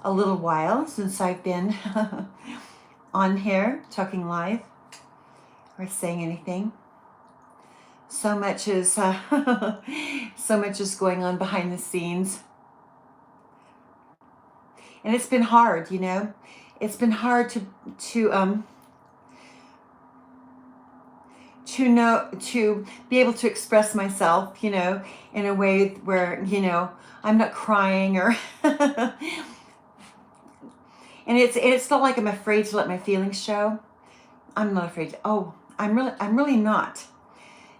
a little while since I've been on here talking live or saying anything. So much is so much is going on behind the scenes, and it's been hard. It's been hard to be able to express myself, in a way where I'm not crying or and it's not like I'm afraid to let my feelings show. I'm not afraid. I'm really not.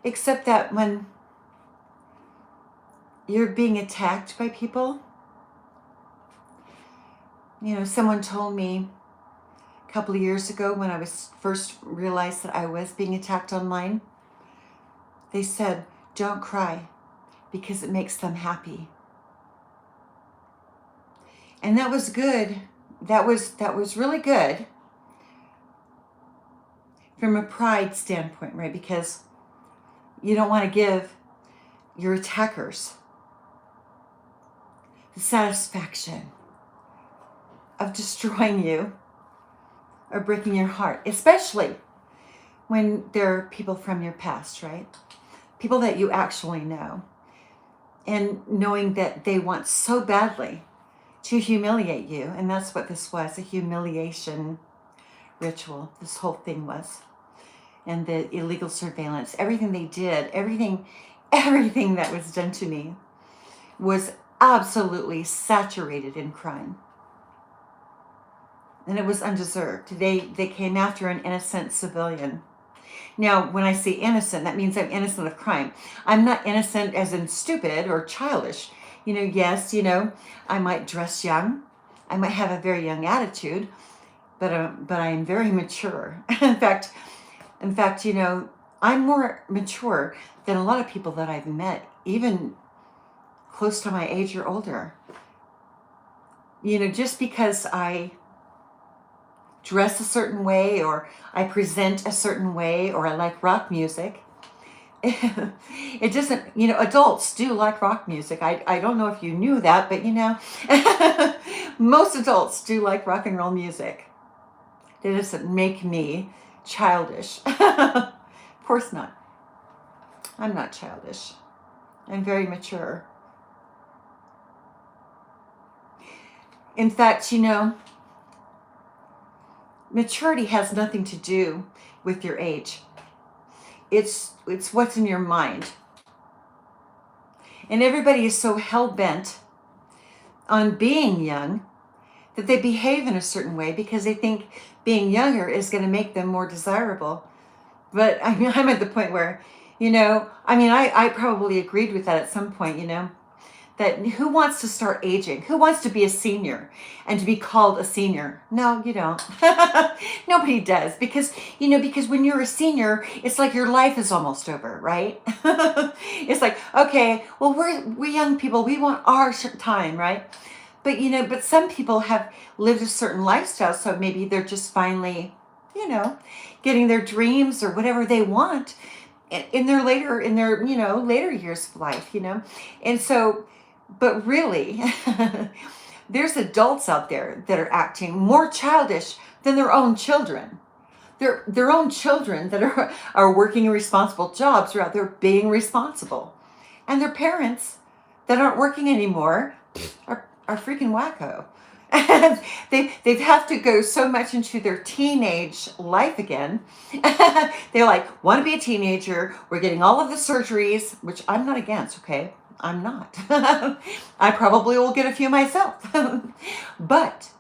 Except that when you're being attacked by people, someone told me a couple of years ago when I was first realized that I was being attacked online, they said, "Don't cry because it makes them happy." And that was good. That was really good from a pride standpoint, right? Because you don't want to give your attackers the satisfaction of destroying you or breaking your heart, especially when they're people from your past, right? People that you actually know, and knowing that they want so badly to humiliate you. And that's what this was, a humiliation ritual. This whole thing was. And the illegal surveillance, everything they did, everything that was done to me was absolutely saturated in crime. And it was undeserved. They came after an innocent civilian. Now, when I say innocent, that means I'm innocent of crime. I'm not innocent as in stupid or childish. Yes, I might dress young. I might have a very young attitude, but I am very mature. In fact, I'm more mature than a lot of people that I've met, even close to my age or older. Just because I dress a certain way, or I present a certain way, or I like rock music, it doesn't, adults do like rock music. I don't know if you knew that, but most adults do like rock and roll music. It doesn't make me childish. Of course not. I'm not childish. I'm very mature. In fact, maturity has nothing to do with your age. It's what's in your mind. And everybody is so hell-bent on being young that they behave in a certain way because they think being younger is going to make them more desirable. But I'm at the point where, I probably agreed with that at some point, that who wants to start aging? Who wants to be a senior and to be called a senior? No, you don't. Nobody does, because when you're a senior, it's like your life is almost over, right? It's like, okay, well, we're young people. We want our time, right? But some people have lived a certain lifestyle, so maybe they're just finally, getting their dreams or whatever they want in their later years of life, and so. But really, there's adults out there that are acting more childish than their own children. Their own children that are working responsible jobs are out there being responsible. And their parents that aren't working anymore are freaking wacko. And they have to go so much into their teenage life again. They want to be a teenager. We're getting all of the surgeries, which I'm not against, okay? I'm not. I probably will get a few myself. But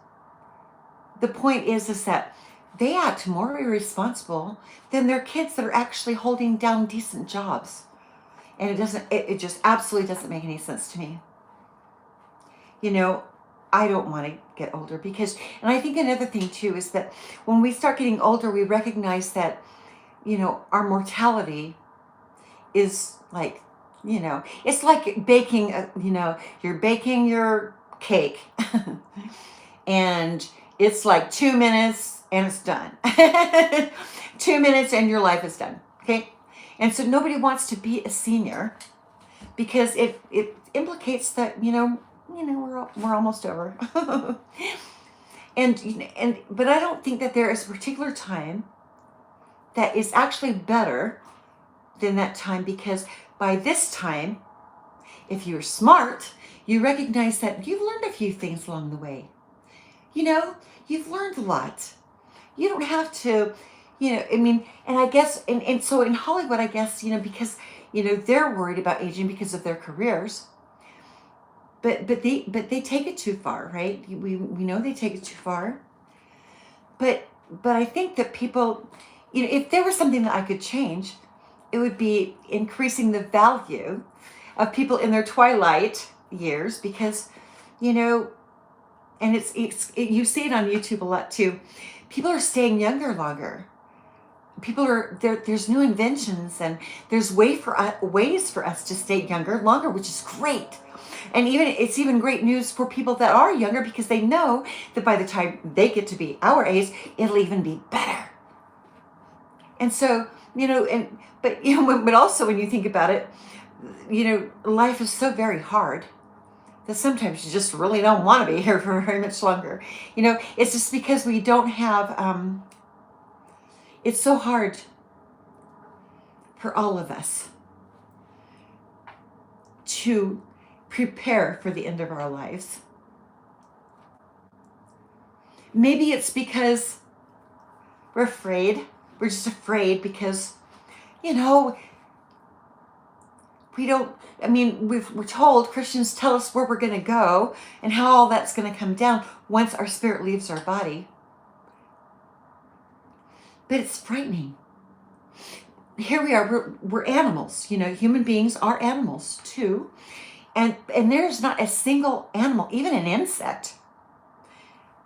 the point is that they act more irresponsible than their kids that are actually holding down decent jobs. And it just absolutely doesn't make any sense to me. I don't want to get older because, and I think another thing too is that when we start getting older, we recognize that, our mortality is like, it's like baking, you're baking your cake and it's like 2 minutes and it's done. 2 minutes and your life is done. Okay. And so nobody wants to be a senior because it implicates that, we're almost over. But I don't think that there is a particular time that is actually better than that time, because by this time, if you're smart, you recognize that you've learned a few things along the way. You've learned a lot. You don't have to, and I guess, and so in Hollywood, I guess, because, they're worried about aging because of their careers, but they take it too far, right? We know they take it too far. But I think that people, if there was something that I could change, it would be increasing the value of people in their twilight years, because, and you see it on YouTube a lot too. People are staying younger longer. People are there. There's new inventions, and there's ways for us to stay younger longer, which is great. And it's even great news for people that are younger, because they know that by the time they get to be our age, it'll even be better. And so, but also when you think about it, life is so very hard that sometimes you just really don't want to be here for very much longer. It's just because we don't have, it's so hard for all of us to prepare for the end of our lives. Maybe it's because we're afraid. We're just afraid because, we don't, we're told, Christians tell us where we're going to go and how all that's going to come down once our spirit leaves our body. But it's frightening. Here we are, we're animals, human beings are animals too. And there's not a single animal, even an insect,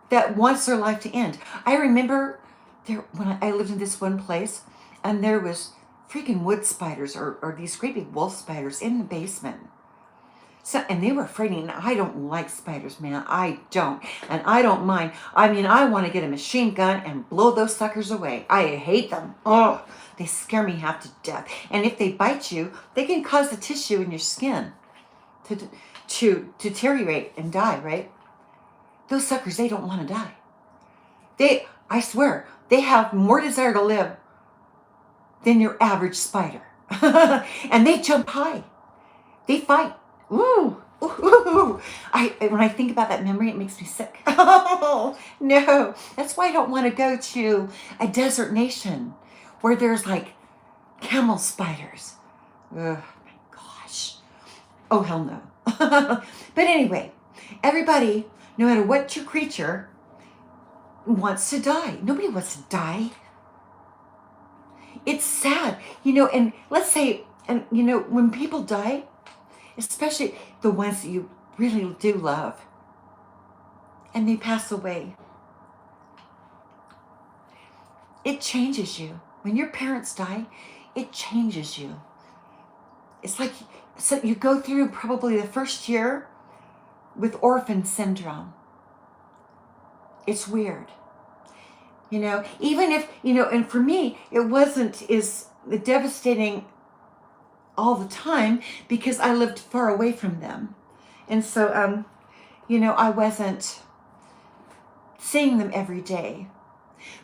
that wants their life to end. I remember when I lived in this one place, and there was freaking wood spiders or these great big wolf spiders in the basement. So, and they were frightening. I don't like spiders, man. I don't. And I don't mind. I want to get a machine gun and blow those suckers away. I hate them. Oh, they scare me half to death. And if they bite you, they can cause the tissue in your skin to deteriorate and die, right? Those suckers, they don't want to die. I swear, they have more desire to live than your average spider. And they jump high. They fight. Ooh. Ooh. When I think about that memory, it makes me sick. Oh, no. That's why I don't want to go to a desert nation where there's like camel spiders. Ugh, my gosh. Oh, hell no. But anyway, everybody, no matter what your creature, wants to die. Nobody wants to die. It's sad, and let's say, and when people die, especially the ones that you really do love, and they pass away, it changes you. When your parents die, it changes you. It's like, so you go through probably the first year with orphan syndrome. It's weird. Even if, and for me, it wasn't as devastating all the time because I lived far away from them. And so, I wasn't seeing them every day.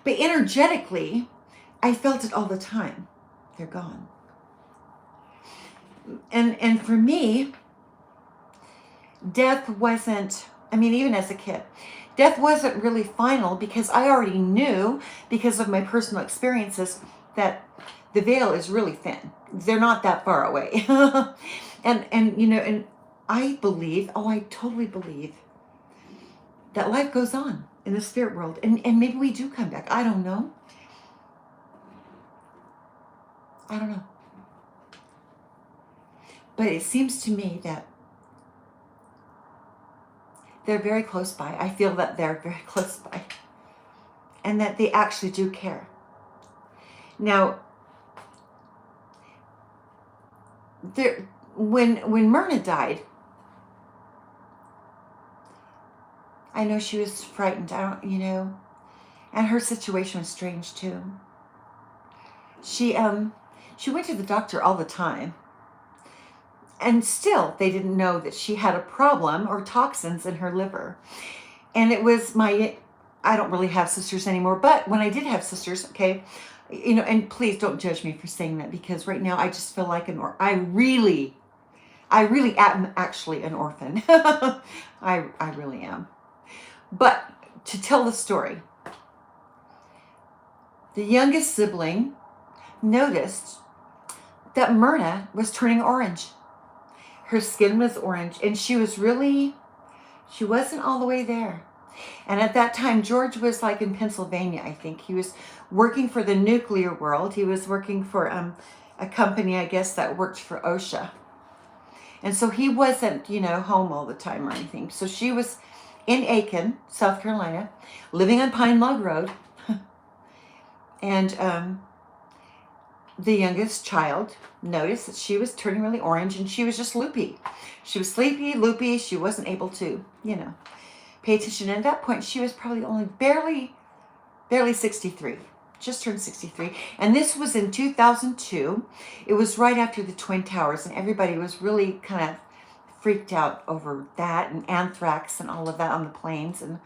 But energetically, I felt it all the time. They're gone. And for me, death wasn't, even as a kid, death wasn't really final because I already knew, because of my personal experiences, that the veil is really thin. They're not that far away. and I believe, I totally believe that life goes on in the spirit world. And maybe we do come back. I don't know. But it seems to me that they're very close by. I feel that they're very close by. And that they actually do care. Now, when Myrna died, I know she was frightened out, and her situation was strange too. She went to the doctor all the time. And still, they didn't know that she had a problem or toxins in her liver. And it was I don't really have sisters anymore, but when I did have sisters, okay, and please don't judge me for saying that, because right now I just feel like I really am actually an orphan. I really am. But to tell the story, the youngest sibling noticed that Myrna was turning orange. Her skin was orange, and she wasn't all the way there. And at that time, George was like in Pennsylvania, I think. He was working for the nuclear world. He was working for a company, I guess, that worked for OSHA. And so he wasn't, home all the time or anything. So she was in Aiken, South Carolina, living on Pine Log Road. And the youngest child noticed that she was turning really orange, and she was just loopy. She was sleepy, loopy. She wasn't able to, pay attention. And at that point, she was probably only barely 63. Just turned 63. And this was in 2002. It was right after the Twin Towers, and everybody was really kind of freaked out over that, and anthrax and all of that on the planes, and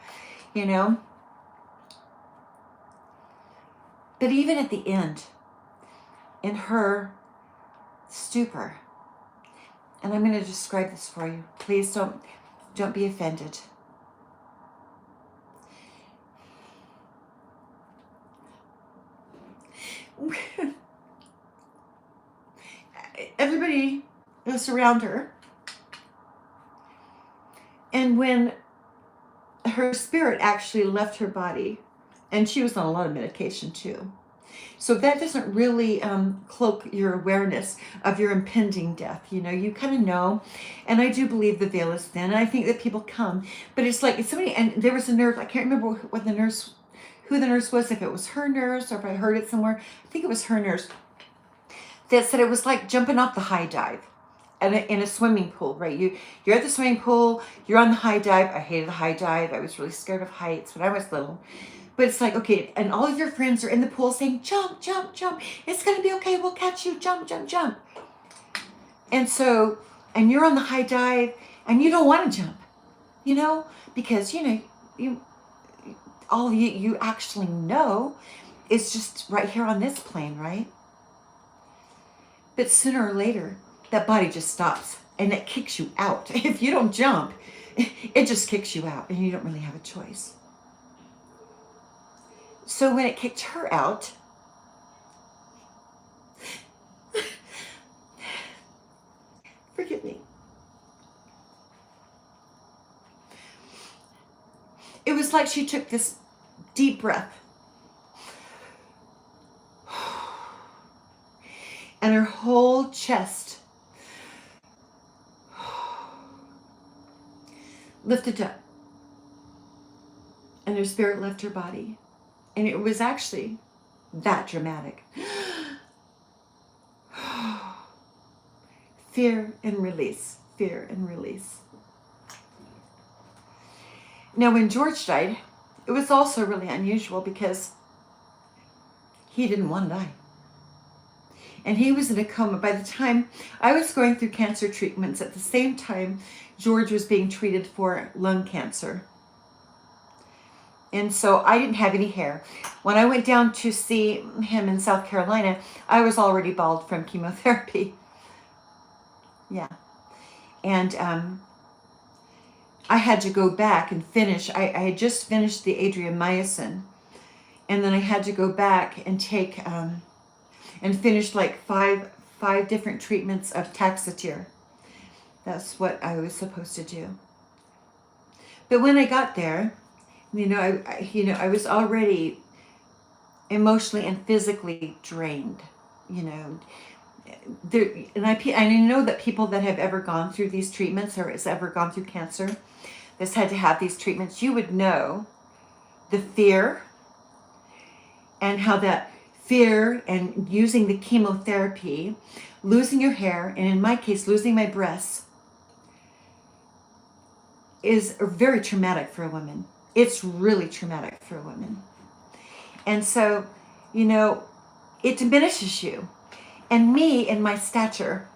But even at the end, in her stupor, and I'm going to describe this for you. Please don't be offended. Everybody was around her, and when her spirit actually left her body, and she was on a lot of medication too, so that doesn't really cloak your awareness of your impending death. You kind of know. And I do believe the veil is thin, and I think that people come, but it's like somebody, and there was a nurse, I can't remember who the nurse was, if it was her nurse or if I heard it somewhere. I think it was her nurse that said it was like jumping off the high dive in a swimming pool, right? You're at the swimming pool, you're on the high dive. I hated the high dive. I was really scared of heights when I was little. But it's like, okay, and all of your friends are in the pool saying, jump, jump, jump. It's going to be okay. We'll catch you. Jump, jump, jump. And so, and you're on the high dive, and you don't want to jump, because, all you actually know is just right here on this plane, right? But sooner or later, that body just stops, and it kicks you out. If you don't jump, it just kicks you out, and you don't really have a choice. So when it kicked her out, forgive me, it was like she took this deep breath, and her whole chest lifted up, and her spirit left her body. And it was actually that dramatic. Fear and release, fear and release. Now, when George died, it was also really unusual because he didn't want to die. And he was in a coma. By the time I was going through cancer treatments, at the same time, George was being treated for lung cancer. And so I didn't have any hair. When I went down to see him in South Carolina, I was already bald from chemotherapy. Yeah. And I had to go back and finish. I had just finished the adriamycin. And then I had to go back and take and finish like five different treatments of Taxotere. That's what I was supposed to do. But when I got there, I was already emotionally and physically drained, and I know that people that have ever gone through these treatments or has ever gone through cancer, that's had to have these treatments, you would know the fear and how that fear and using the chemotherapy, losing your hair, and in my case, losing my breasts, is very traumatic for a woman. It's really traumatic for a woman. And so, it diminishes you. And me, in my stature,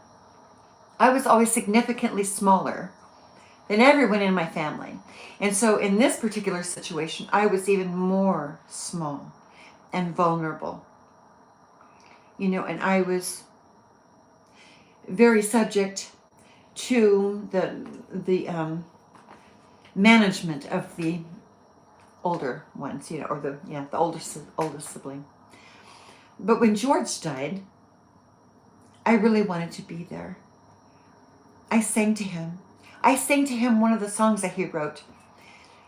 I was always significantly smaller than everyone in my family. And so in this particular situation, I was even more small and vulnerable, and I was very subject to the management of the older ones, or the oldest sibling. But when George died, I really wanted to be there. I sang to him. I sang to him one of the songs that he wrote.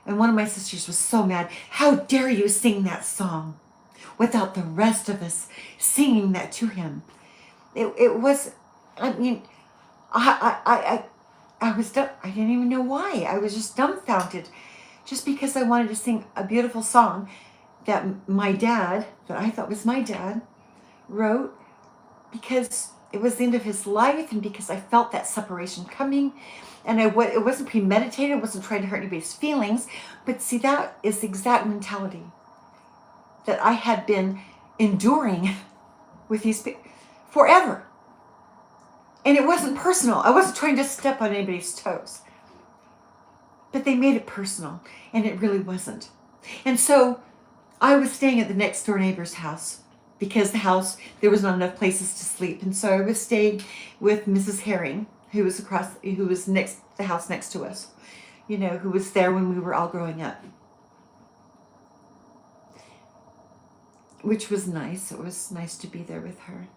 And one of my sisters was so mad. How dare you sing that song without the rest of us singing that to him? It was, I mean, I was dumb. I didn't even know why. I was just dumbfounded, just because I wanted to sing a beautiful song that my dad, that I thought was my dad, wrote, because it was the end of his life, and because I felt that separation coming. And it wasn't premeditated. I wasn't trying to hurt anybody's feelings. But see, that is the exact mentality that I had been enduring with these people forever. And it wasn't personal. I wasn't trying to step on anybody's toes. But they made it personal, and it really wasn't. And so I was staying at the next door neighbor's house, because the house, there was not enough places to sleep. And so I was staying with Mrs. Herring, who was the house next to us, who was there when we were all growing up. Which was nice. It was nice to be there with her.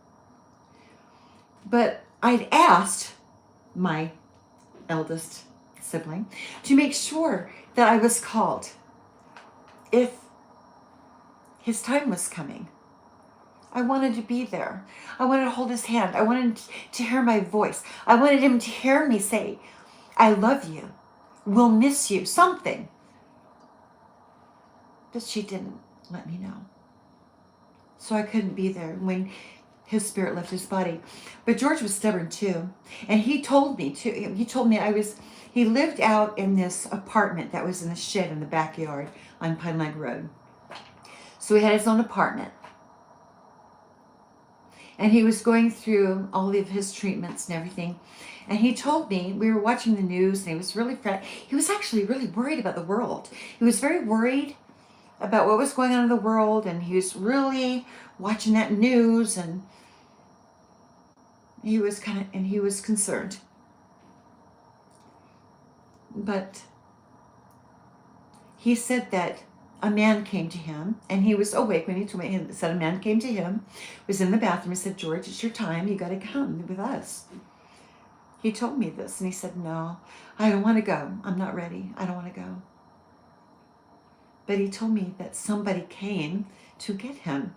But I'd asked my eldest sibling to make sure that I was called if his time was coming. I wanted to be there. I wanted to hold his hand. I wanted to hear my voice. I wanted him to hear me say, I love you. We'll miss you. Something. But she didn't let me know. So I couldn't be there when his spirit left his body. But George was stubborn too. And he told me he lived out in this apartment that was in a shed in the backyard on Pine Lake Road. So he had his own apartment. And he was going through all of his treatments and everything. And he told me, we were watching the news, and he was he was actually really worried about the world. He was very worried about what was going on in the world, and he was really watching that news, and he was concerned. But he said that a man came to him, and he was awake when he told me. He said a man came to him, was in the bathroom, and said, George, it's your time. You got to come with us. He told me this, and he said, no, I don't want to go. I'm not ready. I don't want to go. But he told me that somebody came to get him,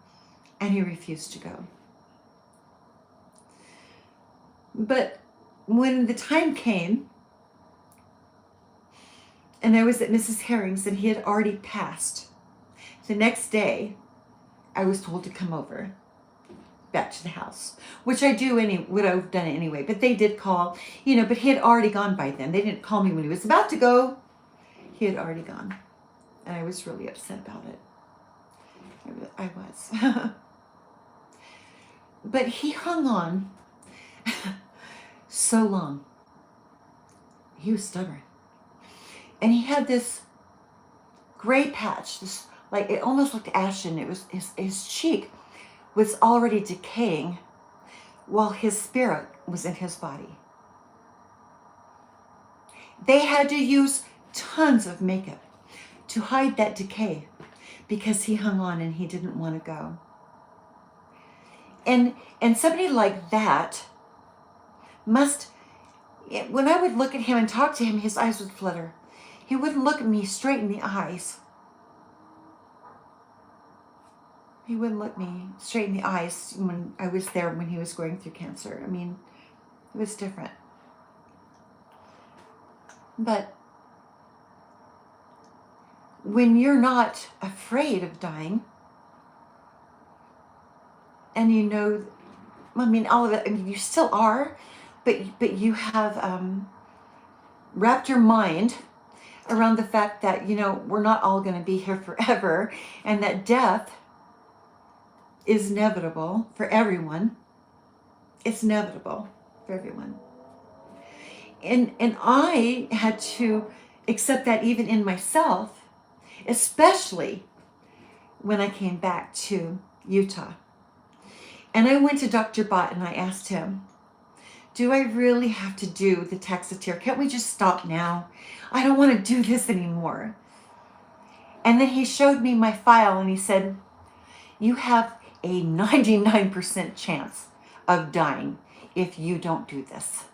and he refused to go. But when the time came, and I was at Mrs. Herring's, and he had already passed, the next day, I was told to come over back to the house, which would have done it anyway. But they did call, but he had already gone by then. They didn't call me when he was about to go. He had already gone. And I was really upset about it. I was. But he hung on so long. He was stubborn. And he had this gray patch, it almost looked ashen. It was his cheek was already decaying while his spirit was in his body. They had to use tons of makeup to hide that decay because he hung on and he didn't want to go. And somebody like that when I would look at him and talk to him, his eyes would flutter. He wouldn't look at me straight in the eyes. He wouldn't look me straight in the eyes when I was there when he was going through cancer. I mean, it was different. But when you're not afraid of dying, and all of it, you still are, but you have wrapped your mind around the fact that, we're not all going to be here forever, and that death is inevitable for everyone. It's inevitable for everyone. And I had to accept that even in myself, especially when I came back to Utah. And I went to Dr. Bott and I asked him, do I really have to do the Taxotere? Can't we just stop now? I don't want to do this anymore. And then he showed me my file and he said, you have a 99% chance of dying if you don't do this.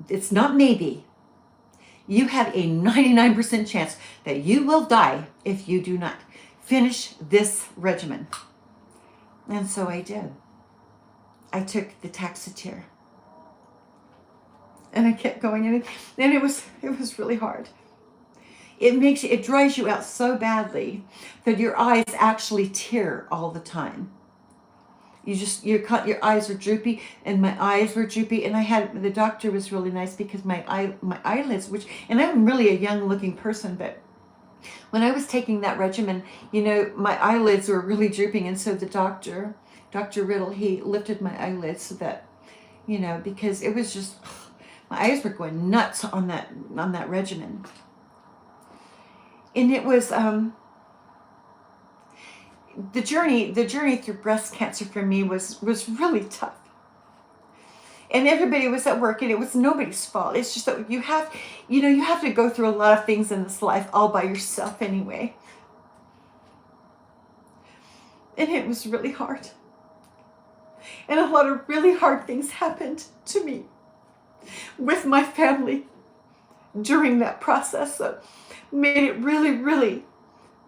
It's not maybe. You have a 99% chance that you will die if you do not finish this regimen. And so I did. I took the Taxotere. And I kept going in, and it was really hard. It dries you out so badly that your eyes actually tear all the time. Your eyes are droopy, and my eyes were droopy, and the doctor was really nice because my eyelids, and I'm really a young looking person, but when I was taking that regimen, my eyelids were really drooping, and so the Dr. Riddle, he lifted my eyelids so that, because it was just, my eyes were going nuts on that regimen. And it was the journey through breast cancer for me was really tough. And everybody was at work, and it was nobody's fault. It's just that you have to go through a lot of things in this life all by yourself anyway. And it was really hard. And a lot of really hard things happened to me with my family during that process. So made it really, really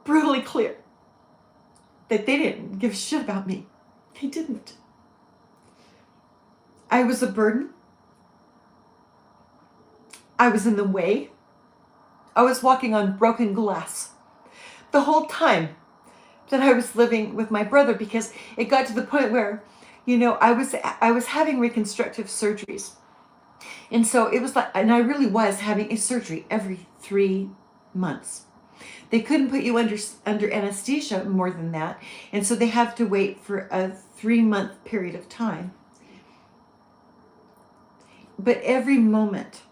brutally clear that they didn't give a shit about me. They didn't. I was a burden. I was in the way. I was walking on broken glass the whole time that I was living with my brother, because it got to the point where, I was having reconstructive surgeries. And so it was and I really was having a surgery every 3 months. They couldn't put you under anesthesia more than that. And so they have to wait for a 3-month period of time. But every moment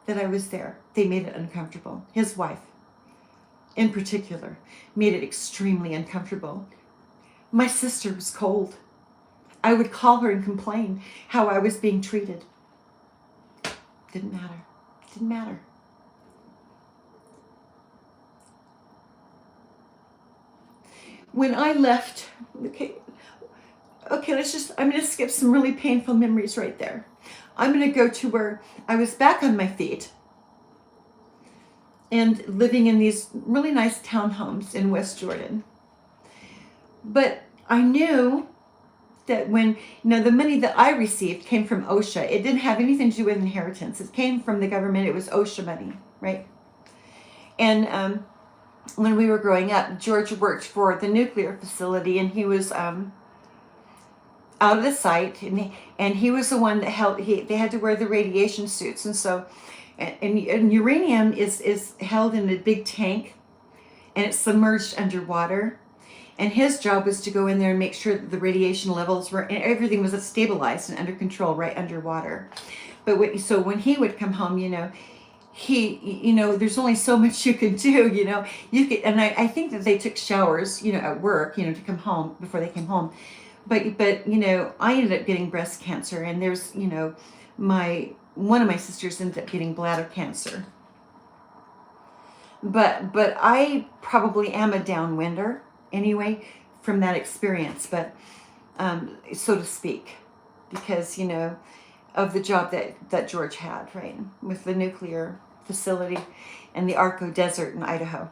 that I was there, they made it uncomfortable. His wife, in particular, made it extremely uncomfortable. My sister was cold. I would call her and complain how I was being treated. Didn't matter. When I left, okay, I'm going to skip some really painful memories right there. I'm going to go to where I was back on my feet and living in these really nice townhomes in West Jordan. But I knew that when, the money that I received came from OSHA. It didn't have anything to do with inheritance. It came from the government. It was OSHA money, right? And when we were growing up, George worked for the nuclear facility, and he was out of the site, and he was the one that they had to wear the radiation suits. And so, and uranium is held in a big tank, and it's submerged underwater. And his job was to go in there and make sure that the radiation levels were, and everything was stabilized and under control right underwater. But so when he would come home, there's only so much you could do, you could, and I think that they took showers, at work, to come home before they came home. But I ended up getting breast cancer, and there's, one of my sisters ended up getting bladder cancer. But I probably am a downwinder anyway from that experience, but so to speak, because of the job that George had, right, with the nuclear facility and the Arco Desert in Idaho.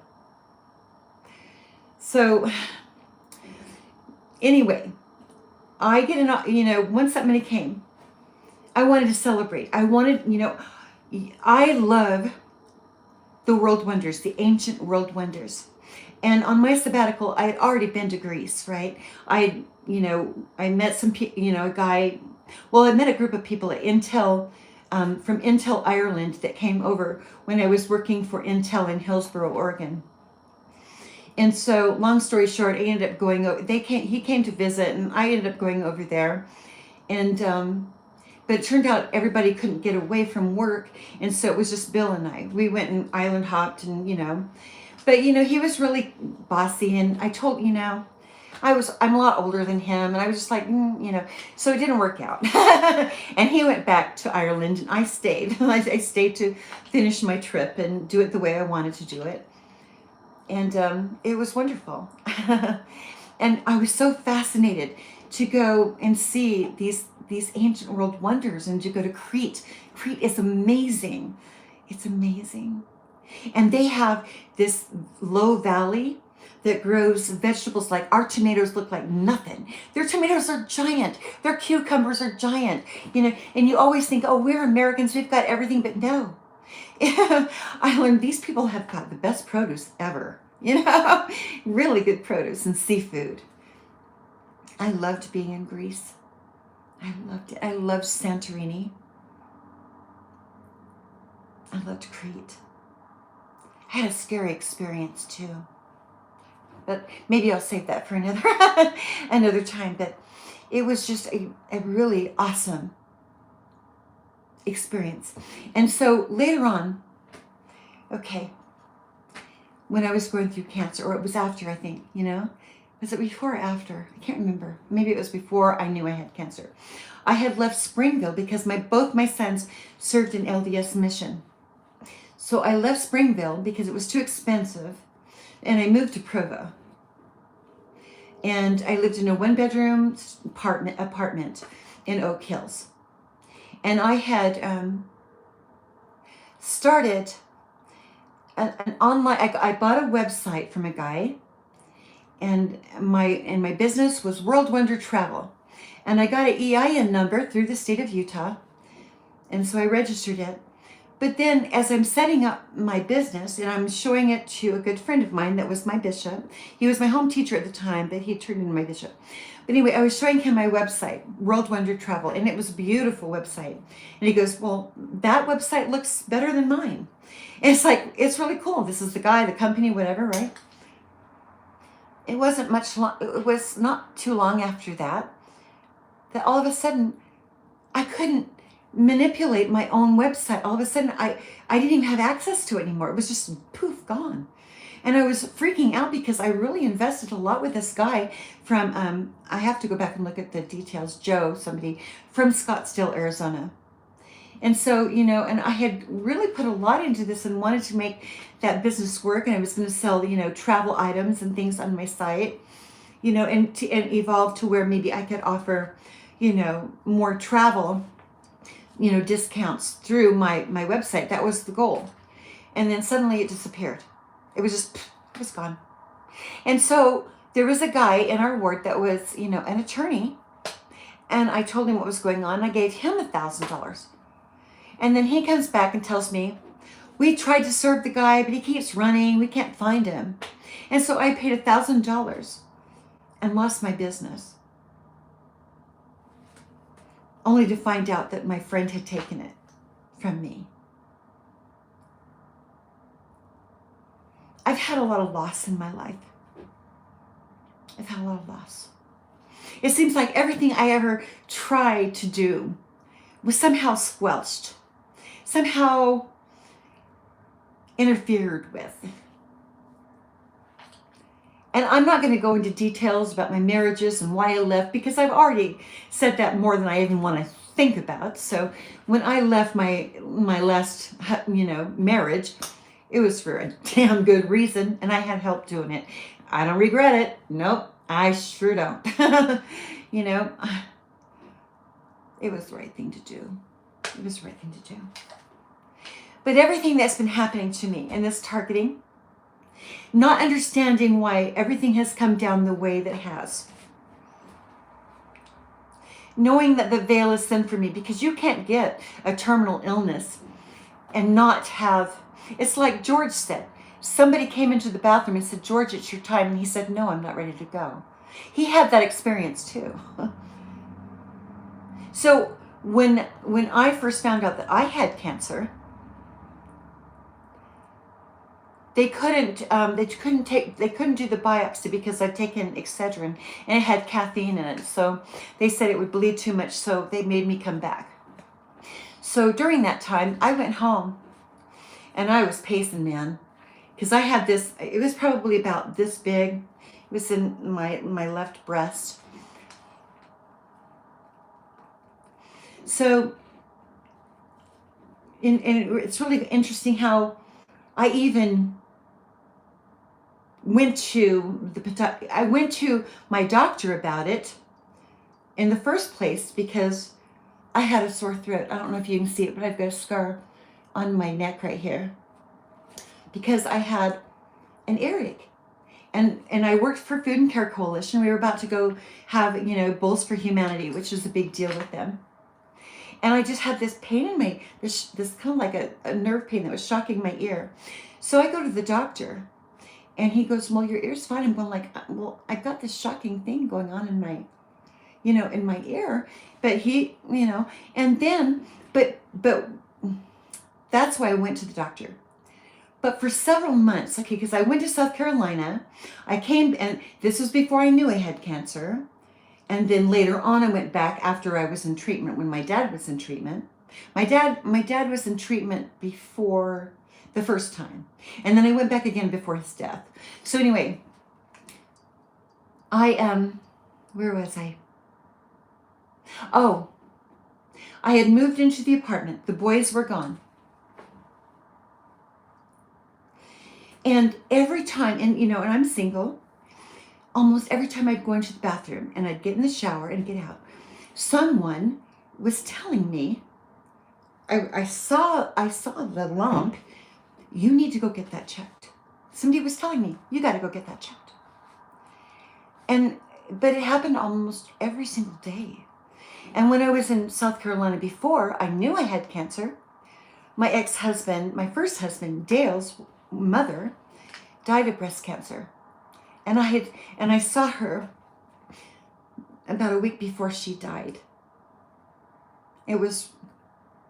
So anyway, I get once that money came, I wanted to celebrate. I love the world wonders, the ancient world wonders. And on my sabbatical, I had already been to Greece, right? I met some people, I met a group of people at Intel, from Intel Ireland, that came over when I was working for Intel in Hillsboro, Oregon. And so, long story short, I ended up going over. He came to visit, and I ended up going over there. And But it turned out everybody couldn't get away from work, and so it was just Bill and I. We went and island hopped, and but he was really bossy, and I told I'm a lot older than him, and I was just like, so it didn't work out. And he went back to Ireland, and I stayed. I stayed to finish my trip and do it the way I wanted to do it, and it was wonderful. And I was so fascinated to go and see these ancient world wonders, and to go to Crete. Crete is amazing. It's amazing. And they have this low valley that grows vegetables. Like our tomatoes look like nothing. Their tomatoes are giant. Their cucumbers are giant. And you always think, oh, we're Americans, we've got everything, but no. I learned these people have got the best produce ever. Really good produce and seafood. I loved being in Greece. I loved it. I loved Santorini. I loved Crete. I had a scary experience too, but maybe I'll save that for another time. But it was just a really awesome experience. And so later on, when I was going through cancer, or it was after, I think, was it before or after? I can't remember. Maybe it was before I knew I had cancer. I had left Springville because both my sons served in LDS mission. So I left Springville because it was too expensive, and I moved to Provo. And I lived in a one-bedroom apartment in Oak Hills. And I had started an online, I bought a website from a guy, and my business was World Wonder Travel. And I got an EIN number through the state of Utah, and so I registered it. But then as I'm setting up my business, and I'm showing it to a good friend of mine that was my bishop. He was my home teacher at the time, but he turned into my bishop. But anyway, I was showing him my website, World Wonder Travel, and it was a beautiful website. And he goes, well, that website looks better than mine. And it's like, it's really cool. This is the guy, the company, whatever, right? It wasn't it was not too long after that all of a sudden I couldn't manipulate my own website. All of a sudden I didn't even have access to it anymore. It was just poof, gone. And I was freaking out because I really invested a lot with this guy from, I have to go back and look at the details, Joe, somebody from Scottsdale, Arizona. And so, and I had really put a lot into this and wanted to make that business work. And I was going to sell, travel items and things on my site, and evolve to where maybe I could offer, more travel, discounts through my website. That was the goal. And then suddenly it disappeared. It was gone. And so there was a guy in our ward that was, an attorney. And I told him what was going on. I gave him $1,000. And then he comes back and tells me, we tried to serve the guy, but he keeps running. We can't find him. And so I paid $1,000 and lost my business, only to find out that my friend had taken it from me. I've had a lot of loss in my life. I've had a lot of loss. It seems like everything I ever tried to do was somehow squelched, somehow interfered with. And I'm not going to go into details about my marriages and why I left, because I've already said that more than I even want to think about. So when I left my last, marriage, it was for a damn good reason, and I had help doing it. I don't regret it. Nope, I sure don't. It was the right thing to do. It was the right thing to do. But everything that's been happening to me in this targeting, not understanding why everything has come down the way that it has, knowing that the veil is thin for me, because you can't get a terminal illness and not have, it's like George said, somebody came into the bathroom and said, George, it's your time. And he said, no, I'm not ready to go. He had that experience too. So when I first found out that I had cancer, they couldn't do the biopsy because I'd taken Excedrin and it had caffeine in it. So they said it would bleed too much, so they made me come back. So during that time, I went home and I was pacing, man, because I had this, it was probably about this big. It was in my left breast. So, and it's really interesting how I even went to my doctor about it in the first place because I had a sore throat. I don't know if you can see it, but I've got a scar on my neck right here because I had an earache. And I worked for Food and Care Coalition. We were about to go have, Bowls for Humanity, which is a big deal with them. And I just had this pain in my, this kind of like a nerve pain that was shocking my ear. So I go to the doctor and he goes, well, your ear's fine. I'm going like, well, I've got this shocking thing going on in my, in my ear. But he, and then, but that's why I went to the doctor. But for several months, okay, because I went to South Carolina, I came, and this was before I knew I had cancer. And then later on, I went back after I was in treatment when my dad was in treatment. My dad was in treatment before the first time. And then I went back again before his death. So anyway, where was I? Oh, I had moved into the apartment. The boys were gone. And every time, and I'm single, almost every time I'd go into the bathroom and I'd get in the shower and get out, someone was telling me, I saw the lump, you need to go get that checked. Somebody was telling me, you got to go get that checked. But it happened almost every single day. And when I was in South Carolina before, I knew I had cancer. My ex-husband, my first husband, Dale's mother, died of breast cancer. And I saw her about a week before she died. It was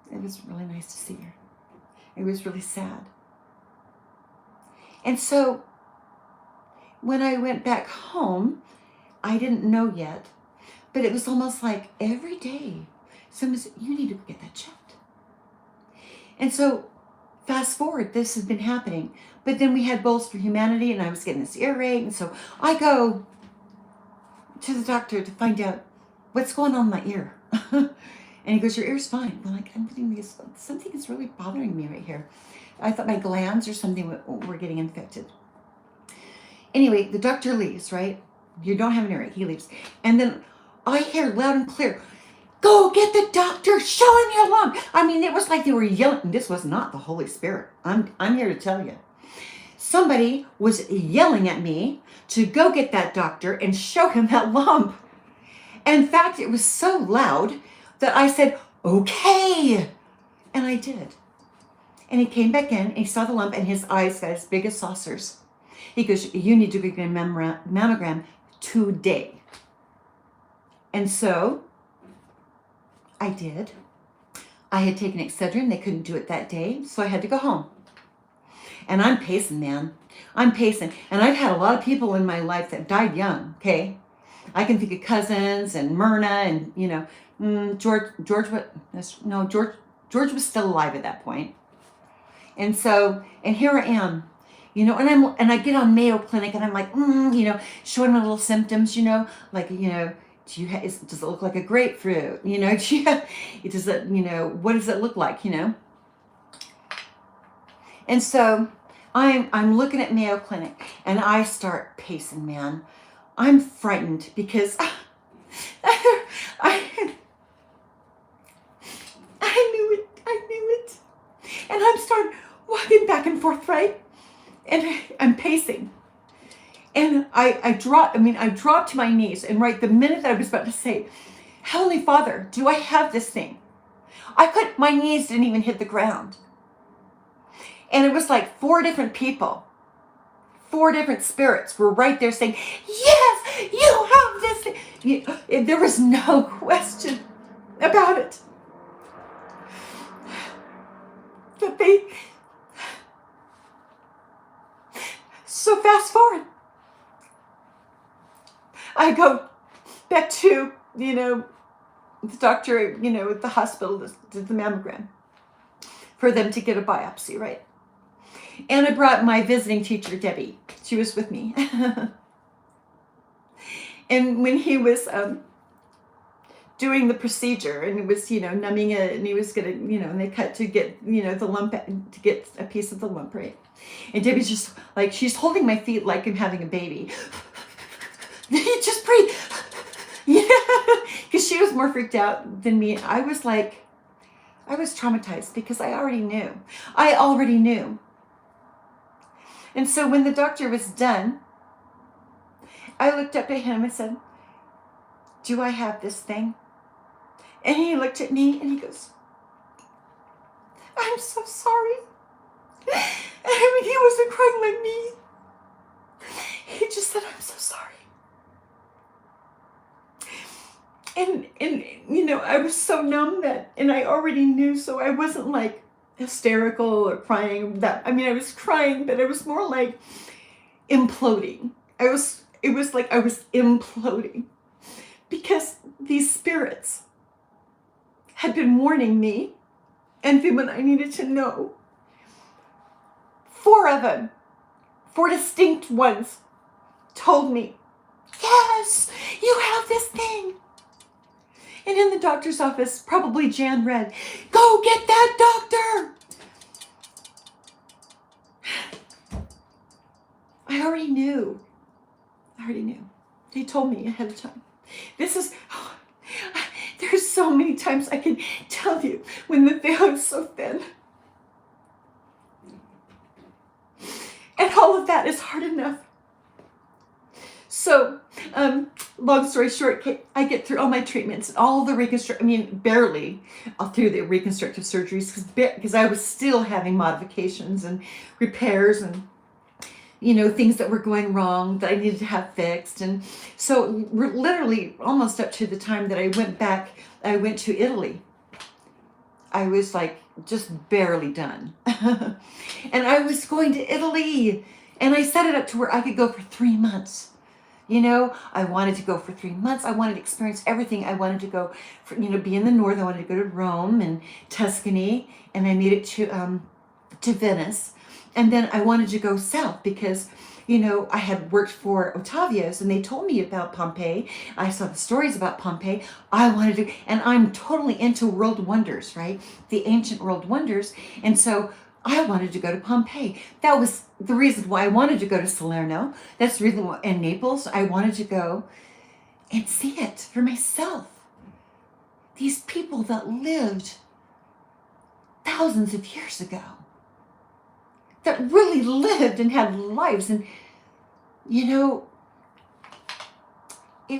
really nice to see her. It was really sad. And so when I went back home, I didn't know yet, but it was almost like every day someone said, you need to get that checked. And so fast forward, this has been happening. But then we had Bowls for Humanity and I was getting this earache. And so I go to the doctor to find out what's going on in my ear. And he goes, your ear's fine. I'm like, I'm getting this, something is really bothering me right here. I thought my glands or something were getting infected. Anyway, the doctor leaves, right? You don't have an earache. He leaves. And then I hear loud and clear, go get the doctor, show him your lump. I mean, it was like they were yelling. This was not the Holy Spirit. I'm here to tell you. Somebody was yelling at me to go get that doctor and show him that lump. In fact, it was so loud that I said, okay. And I did. And he came back in and he saw the lump and his eyes got as big as saucers. He goes, you need to get a mammogram today. And so I did. I had taken Excedrin. They couldn't do it that day. So I had to go home. And I'm pacing, man. I'm pacing. And I've had a lot of people in my life that died young, okay? I can think of cousins and Myrna and, George was still alive at that point. And so, and here I am, and I get on Mayo Clinic and I'm like, showing my little symptoms, like, does it look like a grapefruit? Does it, what does it look like, And so I'm looking at Mayo Clinic and I start pacing, man. I'm frightened because I knew it. And I'm starting walking back and forth, right? And I'm pacing. And I dropped to my knees. And right the minute that I was about to say, Heavenly Father, do I have this thing? My knees didn't even hit the ground. And it was like 4 different people, 4 different spirits were right there saying, yes, you have this thing. There was no question about it. So fast forward. I go back to, the doctor, at the hospital did the mammogram for them to get a biopsy, right? And I brought my visiting teacher, Debbie. She was with me. And when he was doing the procedure, and it was, numbing it, and he was gonna, and they cut to get, the lump, to get a piece of the lump, right? And Debbie's just like, she's holding my feet like I'm having a baby. Just breathe. Yeah, because she was more freaked out than me. I was traumatized because I already knew. And so when the doctor was done, I looked up at him and said, "Do I have this thing?" And he looked at me and he goes, "I'm so sorry." I mean, he wasn't crying like me. He just said, "I'm so sorry." And I was so numb and I already knew, so I wasn't like hysterical or crying. I was crying, but I was more like imploding. It was like I was imploding because these spirits had been warning me and women I needed to know. 4 of them, 4 distinct ones, told me, "Yes, you have this thing." And in the doctor's office, probably Jan read, "Go get that doctor." I already knew. They told me ahead of time. There's so many times I can tell you when the veil is so thin. And all of that is hard enough. So, long story short, I get through all my treatments, all the barely through the reconstructive surgeries because I was still having modifications and repairs and, things that were going wrong that I needed to have fixed. And so we're literally almost up to the time that I went to Italy. I was like just barely done. And I was going to Italy and I set it up to where I could go for 3 months. I wanted to go for 3 months. I wanted to experience everything. I wanted to go, be in the north. I wanted to go to Rome and Tuscany, and I made it to Venice. And then I wanted to go south because, I had worked for Ottavio's and they told me about Pompeii. I saw the stories about Pompeii. I wanted to, and I'm totally into world wonders, right? The ancient world wonders. And so I wanted to go to Pompeii. That was the reason why I wanted to go to Salerno. That's the reason why in Naples I wanted to go and see it for myself. These people that lived thousands of years ago, that really lived and had lives, and it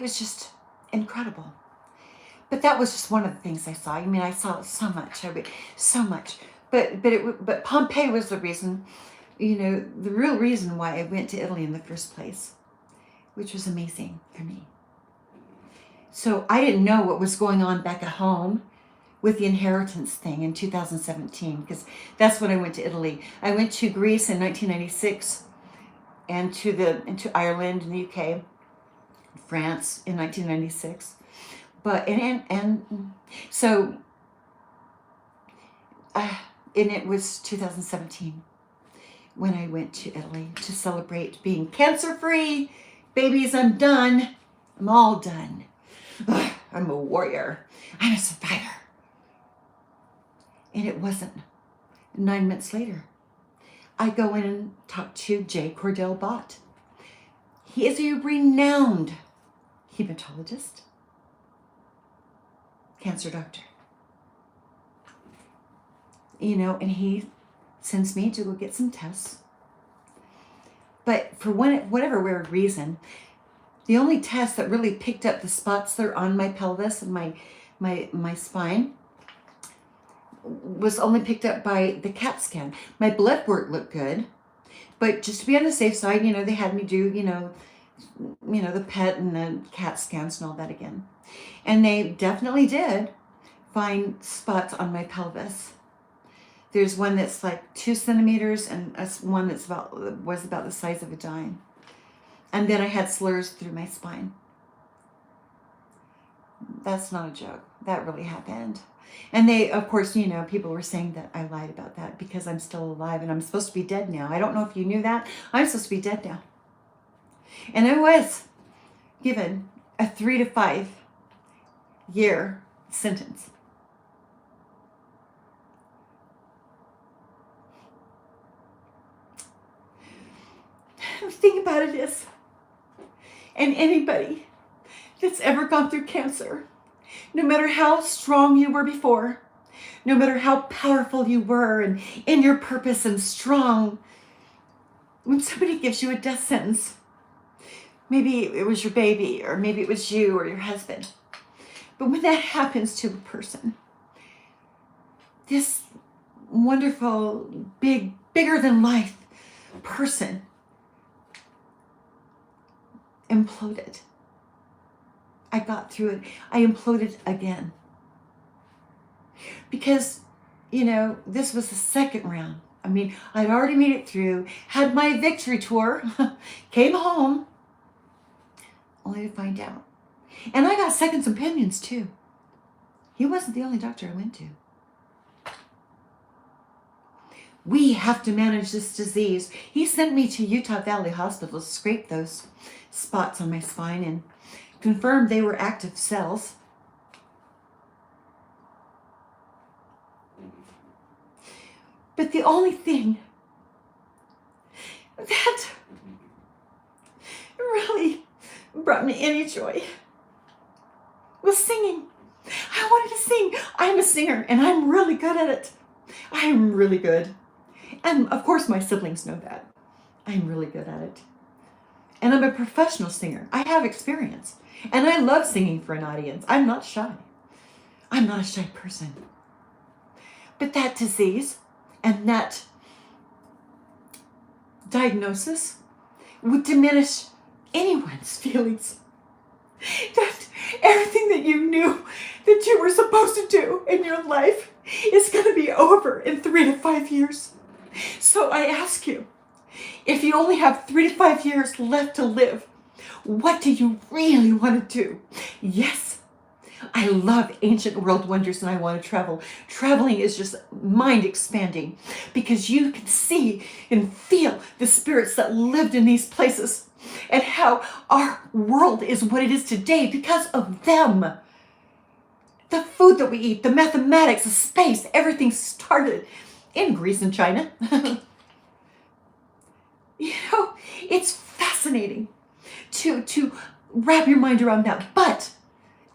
was just incredible. But that was just one of the things I saw. I saw so much. But Pompeii was the reason, the real reason why I went to Italy in the first place, which was amazing for me. So I didn't know what was going on back at home with the inheritance thing in 2017, because that's when I went to Italy. I went to Greece in 1996 and to Ireland and the UK, France in 1996. And it was 2017 when I went to Italy to celebrate being cancer-free. Babies, I'm done. I'm all done. I'm a warrior. I'm a survivor. And it wasn't. 9 months later, I go in and talk to J. Cordell Bott. He is a renowned hematologist, cancer doctor. And he sends me to go get some tests. But for whatever weird reason, the only test that really picked up the spots that are on my pelvis and my spine was only picked up by the CAT scan. My blood work looked good, but just to be on the safe side, they had me do, the PET and the CAT scans and all that again. And they definitely did find spots on my pelvis. There's one that's like 2 centimeters and one that's was about the size of a dime. And then I had slurs through my spine. That's not a joke. That really happened. And they, of course, people were saying that I lied about that because I'm still alive and I'm supposed to be dead now. I don't know if you knew that. I'm supposed to be dead now. And I was given a 3 to 5 year sentence. The thing about it is, and anybody that's ever gone through cancer, no matter how strong you were before, no matter how powerful you were and in your purpose and strong, when somebody gives you a death sentence, maybe it was your baby or maybe it was you or your husband, but when that happens to a person, this wonderful, bigger than life person imploded. I got through it. I imploded again. Because, this was the second round. I mean, I'd already made it through, had my victory tour, came home, only to find out. And I got second opinions too. He wasn't the only doctor I went to. We have to manage this disease. He sent me to Utah Valley Hospital to scrape those spots on my spine and confirmed they were active cells. But the only thing that really brought me any joy was singing. I wanted to sing. I'm a singer and I'm really good at it. I'm really good. And of course my siblings know that. I'm really good at it. And I'm a professional singer. I have experience. And I love singing for an audience. I'm not shy. I'm not a shy person. But that disease and that diagnosis would diminish anyone's feelings. That everything that you knew that you were supposed to do in your life is going to be over in 3 to 5 years. So I ask you, if you only have 3 to 5 years left to live, what do you really want to do? Yes, I love ancient world wonders and I want to travel. Traveling is just mind expanding because you can see and feel the spirits that lived in these places and how our world is what it is today because of them. The food that we eat, the mathematics, the space, everything started in Greece and China. It's fascinating to wrap your mind around that. But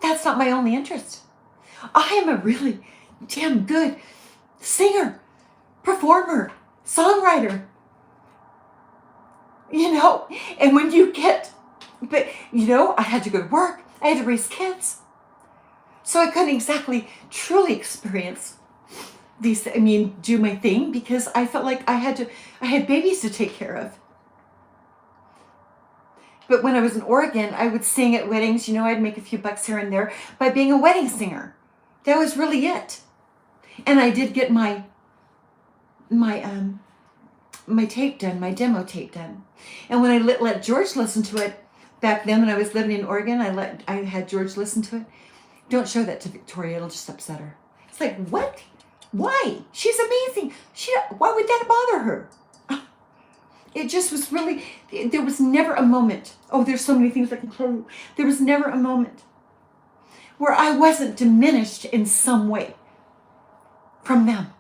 that's not my only interest. I am a really damn good singer, performer, songwriter. And when you get, I had to go to work. I had to raise kids. So I couldn't exactly truly experience these, do my thing because I felt like I had babies to take care of. But when I was in Oregon, I would sing at weddings. I'd make a few bucks here and there by being a wedding singer. That was really it. And I did get my tape done, my demo tape done. And when I let George listen to it back then when I was living in Oregon, I had George listen to it. Don't show that to Victoria. It'll just upset her. It's like, what? Why? She's amazing. Why would that bother her? It just was really, there was never a moment. Oh, there's so many things I can tell you. There was never a moment where I wasn't diminished in some way from them.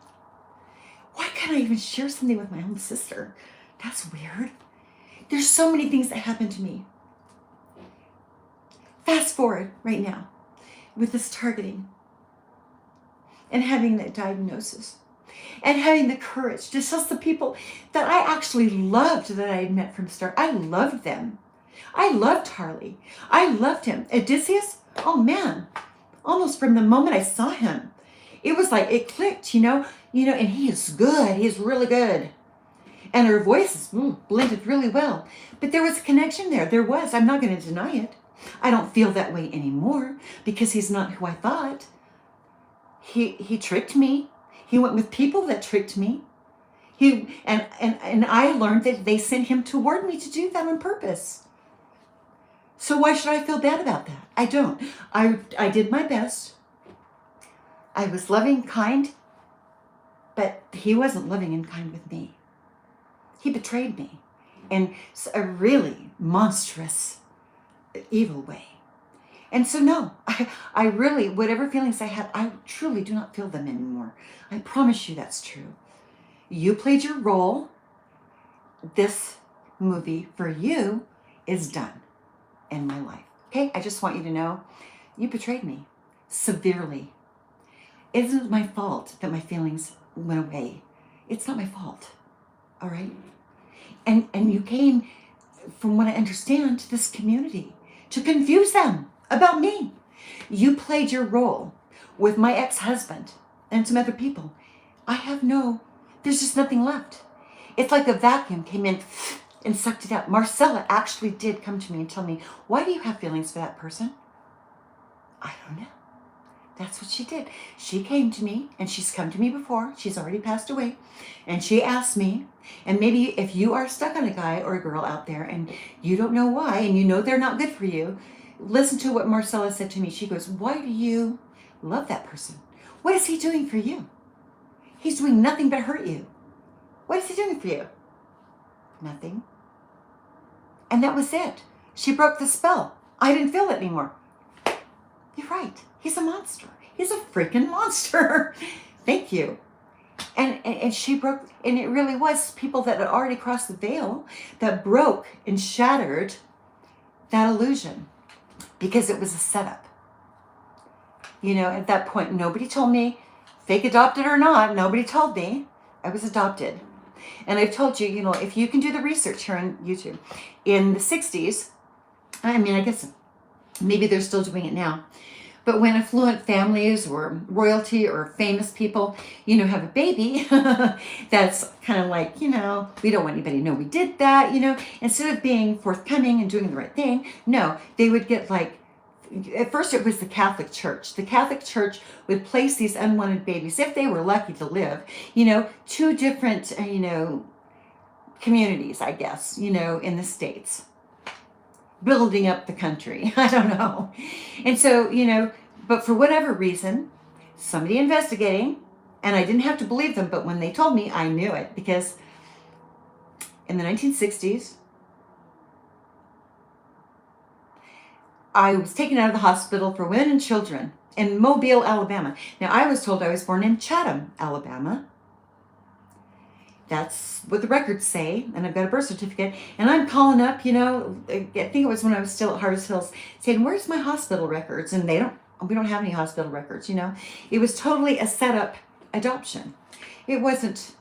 Why can't I even share something with my own sister? That's weird. There's so many things that happened to me. Fast forward right now with this targeting and having that diagnosis. And having the courage to trust the people that I actually loved that I had met from the start. I loved them. I loved Harley. I loved him. Odysseus, oh man, almost from the moment I saw him, it was like it clicked, and he is good. He is really good. And her voices blended really well. But there was a connection there. There was. I'm not going to deny it. I don't feel that way anymore because he's not who I thought. He tricked me. He went with people that tricked me. And I learned that they sent him toward me to do that on purpose. So why should I feel bad about that? I don't. I did my best. I was loving, kind, but he wasn't loving and kind with me. He betrayed me in a really monstrous, evil way. And so, no, I really, whatever feelings I had, I truly do not feel them anymore. I promise you that's true. You played your role. This movie for you is done in my life. Okay? I just want you to know you betrayed me severely. It isn't my fault that my feelings went away. It's not my fault. All right? And you came, from what I understand, to this community to confuse them about me. You played your role with my ex-husband and some other people. There's just nothing left. It's like a vacuum came in and sucked it out. Marcella actually did come to me and tell me, why do you have feelings for that person? I don't know. That's what she did. She came to me, and she's come to me before. She's already passed away. And she asked me, and maybe if you are stuck on a guy or a girl out there and you don't know why, and you know they're not good for you, listen to what Marcella said to me. She goes, why do you love that person? What is he doing for you? He's doing nothing but hurt you. What is he doing for you? Nothing. And that was it. She broke the spell. I didn't feel it anymore. You're right. He's a monster. He's a freaking monster. Thank you. And she broke, and it really was people that had already crossed the veil that broke and shattered that illusion, because it was a setup. You know, at that point, nobody told me, fake adopted or not, nobody told me I was adopted. And I've told you, you know, if you can do the research here on YouTube, in the 60s, I mean, I guess maybe they're still doing it now, but when affluent families or royalty or famous people, you know, have a baby, that's kind of like, you know, we don't want anybody to know we did that, you know, instead of being forthcoming and doing the right thing, no, they would get like, at first it was the Catholic Church. The Catholic Church would place these unwanted babies, if they were lucky to live, you know, two different, you know, communities, I guess, you know, in the States, building up the country. I don't know. And so, you know, but for whatever reason, somebody investigating, and I didn't have to believe them, but when they told me, I knew it, because in the 1960s, I was taken out of the hospital for women and children in Mobile, Alabama. Now, I was told I was born in Chatham, Alabama. That's what the records say, and I've got a birth certificate. And I'm calling up, you know, I think it was when I was still at Harvest Hills, saying, where's my hospital records? And we don't have any hospital records, you know. It was totally a setup adoption. It wasn't,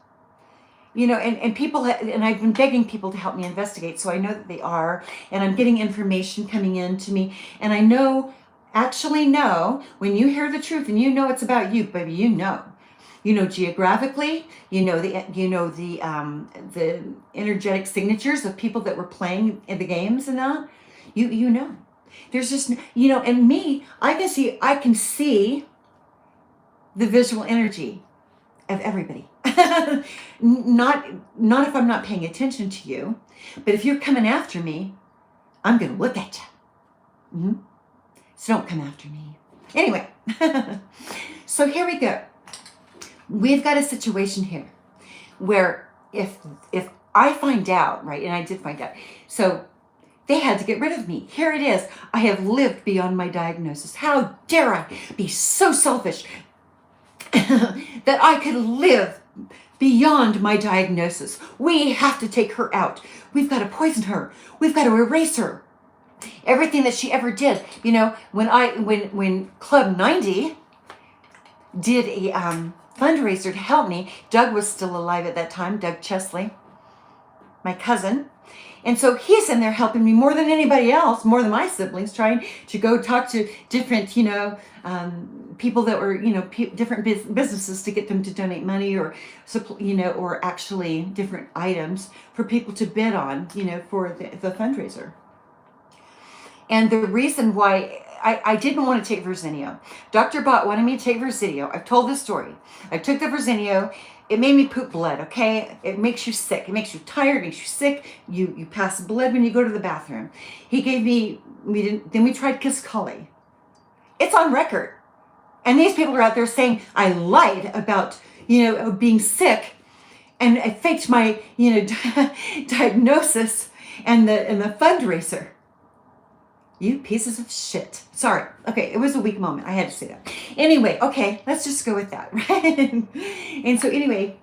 you know, and people, and I've been begging people to help me investigate, so I know that they are, and I'm getting information coming in to me, and I actually know, when you hear the truth and you know it's about you, baby, you know geographically, you know the energetic signatures of people that were playing in the games and that, you know, there's just, you know, and me, I can see the visual energy of everybody. not if I'm not paying attention to you, but if you're coming after me, I'm going to look at you. Mm-hmm. So don't come after me. Anyway, so here we go. We've got a situation here where if I find out, right, and I did find out, so they had to get rid of me. Here it is. I have lived beyond my diagnosis. How dare I be so selfish that I could live beyond my diagnosis. We have to take her out. We've got to poison her. We've got to erase her. Everything that she ever did. You know, when Club 90 did a fundraiser to help me, Doug was still alive at that time, Doug Chesley, my cousin. And so he's in there helping me more than anybody else, more than my siblings, trying to go talk to different, you know, people that were, you know, different businesses to get them to donate money, or, you know, or actually different items for people to bid on, you know, for the fundraiser. And the reason why I didn't want to take Verzenio. Dr. Bott wanted me to take Verzenio. I've told this story. I took the Verzenio. It made me poop blood, okay? It makes you sick. It makes you tired. It makes you sick. You pass blood when you go to the bathroom. He gave me, then we tried Kisqali. It's on record. And these people are out there saying I lied about, being sick, and I faked my, diagnosis and the fundraiser. You pieces of shit. Sorry. Okay, it was a weak moment. I had to say that. Anyway, okay, let's just go with that, right? And so anyway,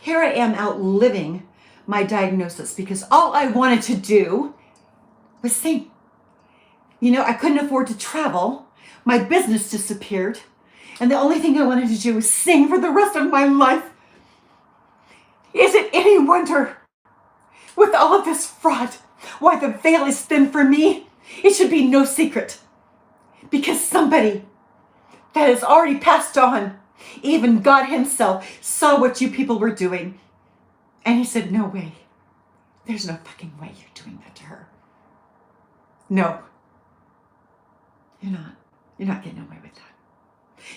here I am outliving my diagnosis because all I wanted to do was sing. I couldn't afford to travel. My business disappeared. And the only thing I wanted to do was sing for the rest of my life. Is it any wonder, with all of this fraud, why the veil is thin for me? It should be no secret. Because somebody that has already passed on, even God himself, saw what you people were doing. And he said, no way. There's no fucking way you're doing that to her. No. You're not getting away with that.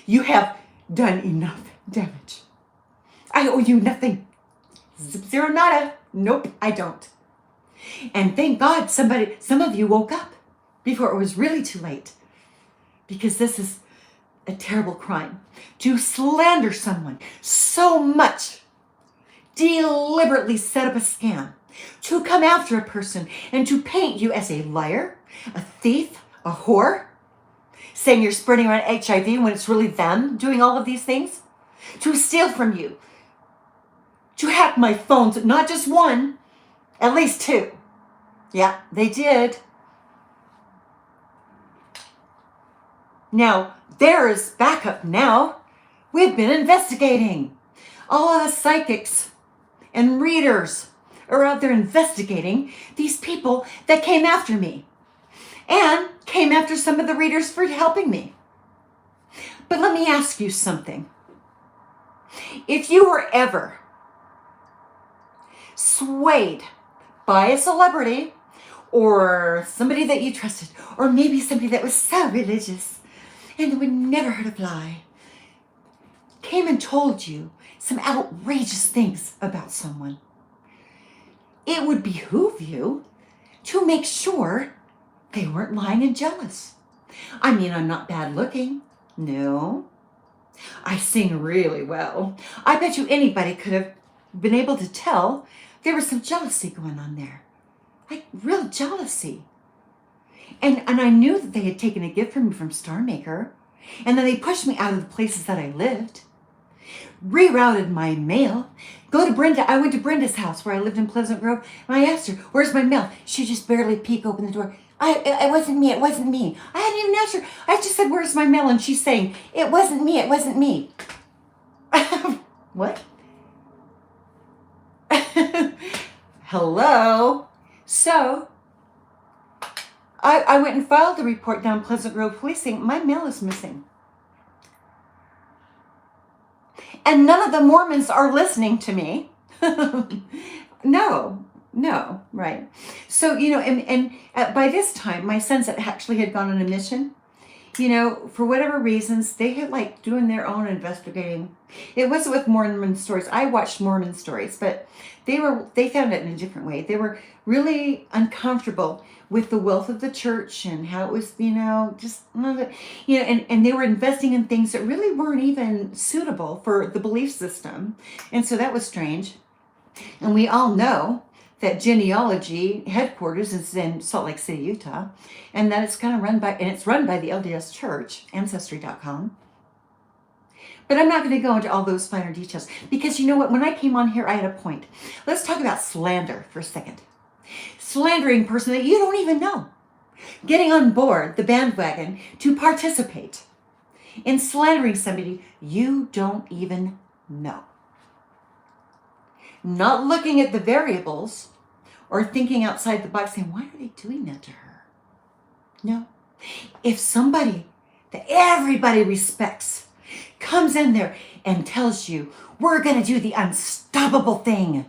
You have done enough damage. I owe you nothing. Zero nada. Nope, I don't. And thank God some of you woke up before it was really too late. Because this is a terrible crime. To slander someone so much, deliberately set up a scam, to come after a person and to paint you as a liar, a thief, a whore, saying you're spreading around HIV when it's really them doing all of these things, to steal from you, to hack my phones, not just one, at least two. Yeah, they did. Now, there is backup now. We've been investigating. All of the psychics and readers are out there investigating these people that came after me and came after some of the readers for helping me. But let me ask you something. If you were ever swayed by a celebrity or somebody that you trusted, or maybe somebody that was so religious and that would never hurt a fly, came and told you some outrageous things about someone, it would behoove you to make sure they weren't lying and jealous. I mean, I'm not bad looking. No. I sing really well. I bet you anybody could have been able to tell there was some jealousy going on there. Like real jealousy. And I knew that they had taken a gift from me from Star Maker. And then they pushed me out of the places that I lived. Rerouted my mail. Go to Brenda. I went to Brenda's house where I lived in Pleasant Grove. And I asked her, where's my mail? She just barely peeked open the door. It wasn't me. It wasn't me. I hadn't even asked her. I just said, where's my mail? And she's saying, it wasn't me. It wasn't me. What? Hello? So, I went and filed the report down Pleasant Grove Police saying my mail is missing. And none of the Mormons are listening to me. No, right. So, and by this time, my sons actually had gone on a mission. For whatever reasons, they had doing their own investigating. It wasn't with Mormon stories. I watched Mormon stories, but they found it in a different way. They were really uncomfortable with the wealth of the church and how it was, just, and they were investing in things that really weren't even suitable for the belief system. And so that was strange. And we all know that genealogy headquarters is in Salt Lake City, Utah, and that it's run by the LDS Church, Ancestry.com. But I'm not going to go into all those finer details because you know what? When I came on here, I had a point. Let's talk about slander for a second. Slandering a person that you don't even know. Getting on board the bandwagon to participate in slandering somebody you don't even know. Not looking at the variables or thinking outside the box saying, why are they doing that to her? No. If somebody that everybody respects comes in there and tells you, we're going to do the unstoppable thing.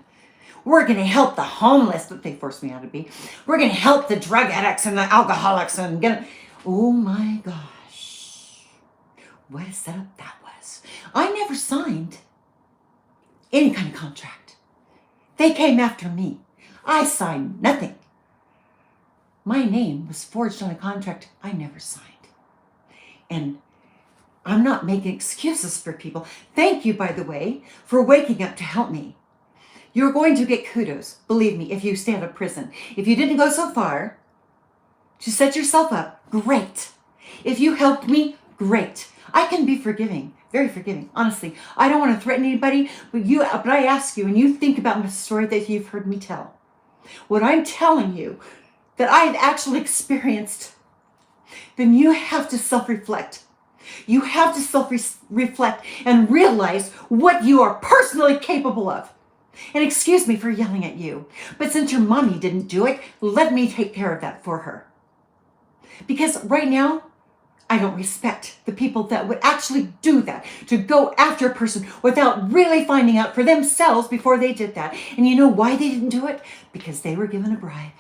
We're going to help the homeless, that they forced me out to be. We're going to help the drug addicts and the alcoholics. Oh my gosh. What a setup that was. I never signed any kind of contract. They came after me. I signed nothing. my name was forged on a contract I never signed. And I'm not making excuses for people. Thank you, by the way, for waking up to help me. You're going to get kudos, believe me, if you stay out of prison. If you didn't go so far to set yourself up, great. If you helped me, great. I can be forgiving, very forgiving, honestly. I don't want to threaten anybody, but I ask you, and you think about the story that you've heard me tell. What I'm telling you that I have actually experienced, then you have to self-reflect. You have to self-reflect and realize what you are personally capable of. And excuse me for yelling at you, but since your mommy didn't do it, let me take care of that for her. Because right now, I don't respect the people that would actually do that, to go after a person without really finding out for themselves before they did that. And you know why they didn't do it? Because they were given a bribe.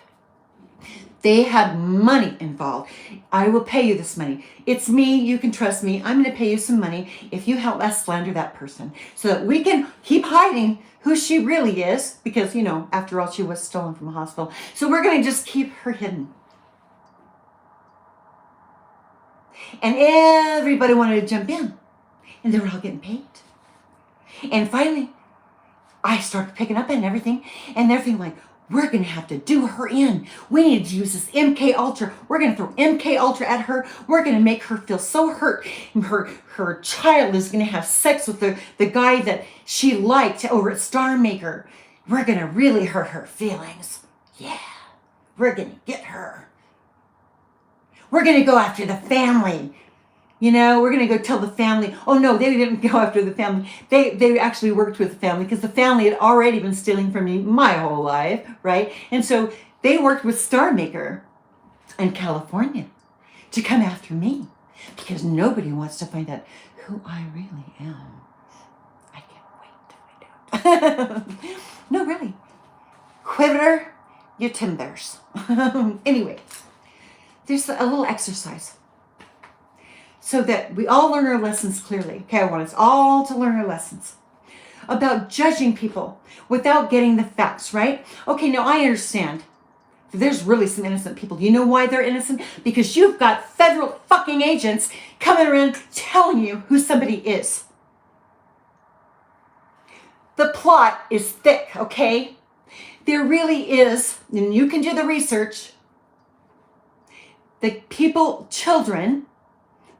They had money involved. I will pay you this money. It's me. You can trust me. I'm going to pay you some money if you help us slander that person so that we can keep hiding who she really is, because, you know, after all, she was stolen from a hospital. So we're going to just keep her hidden. And everybody wanted to jump in, and they were all getting paid. And finally, I started picking up on everything, and they're feeling like, we're going to have to do her in. We need to use this MK Ultra. We're going to throw MK Ultra at her. We're going to make her feel so hurt. And her child is going to have sex with the guy that she liked over at Star Maker. We're going to really hurt her feelings. Yeah, we're going to get her. We're going to go after the family. You know, we're going to go tell the family. Oh, no, they didn't go after the family. They actually worked with the family because the family had already been stealing from me my whole life, right? And so they worked with Star Maker in California to come after me because nobody wants to find out who I really am. I can't wait to find out. No, really. Quiver your timbers. Anyway, there's a little exercise, so that we all learn our lessons clearly. Okay, I want us all to learn our lessons about judging people without getting the facts, right? Okay, now I understand that there's really some innocent people. Do you know why they're innocent? Because you've got federal fucking agents coming around telling you who somebody is. The plot is thick, okay? There really is, and you can do the research, the children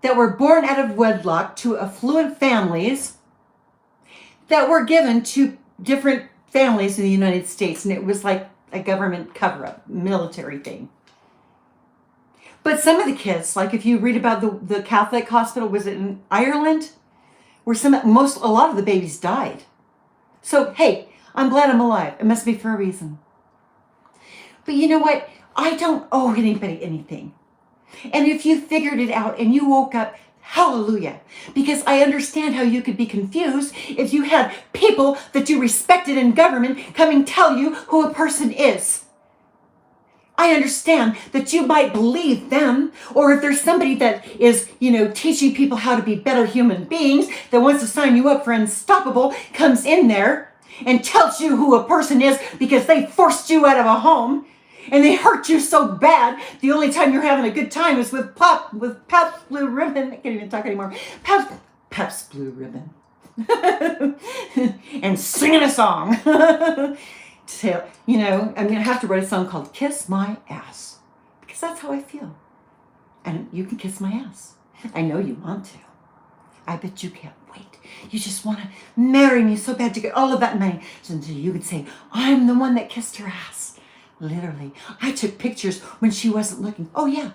that were born out of wedlock to affluent families that were given to different families in the United States. And it was like a government cover-up, military thing. But some of the kids, like if you read about the Catholic hospital, was it in Ireland? Where a lot of the babies died. So, hey, I'm glad I'm alive. It must be for a reason. But you know what? I don't owe anybody anything. And if you figured it out and you woke up, hallelujah. Because I understand how you could be confused if you had people that you respected in government coming tell you who a person is. I understand that you might believe them, or if there's somebody that is, teaching people how to be better human beings, that wants to sign you up for Unstoppable, comes in there and tells you who a person is because they forced you out of a home. And they hurt you so bad, the only time you're having a good time is with Pabst Blue Ribbon. I can't even talk anymore. Pabst Blue Ribbon. And singing a song. So, I'm going to have to write a song called Kiss My Ass. Because that's how I feel. And you can kiss my ass. I know you want to. I bet you can't wait. You just want to marry me so bad to get all of that money. So you could say, I'm the one that kissed her ass. Literally. I took pictures when she wasn't looking. Oh yeah.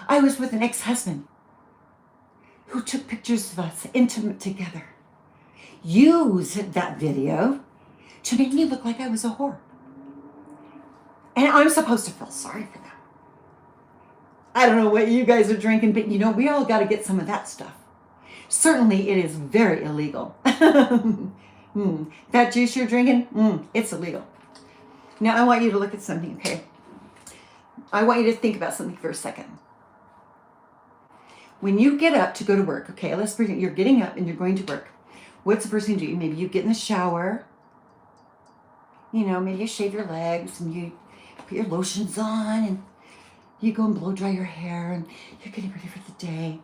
I was with an ex-husband who took pictures of us intimate together. Used that video to make me look like I was a whore. And I'm supposed to feel sorry for them. I don't know what you guys are drinking, but we all got to get some of that stuff. Certainly it is very illegal. That juice you're drinking, it's illegal. Now, I want you to look at something, okay? I want you to think about something for a second. When you get up to go to work, okay, let's pretend you're getting up and you're going to work. What's the first thing you do? Maybe you get in the shower. Maybe you shave your legs and you put your lotions on and You go and blow dry your hair and you're getting ready for the day.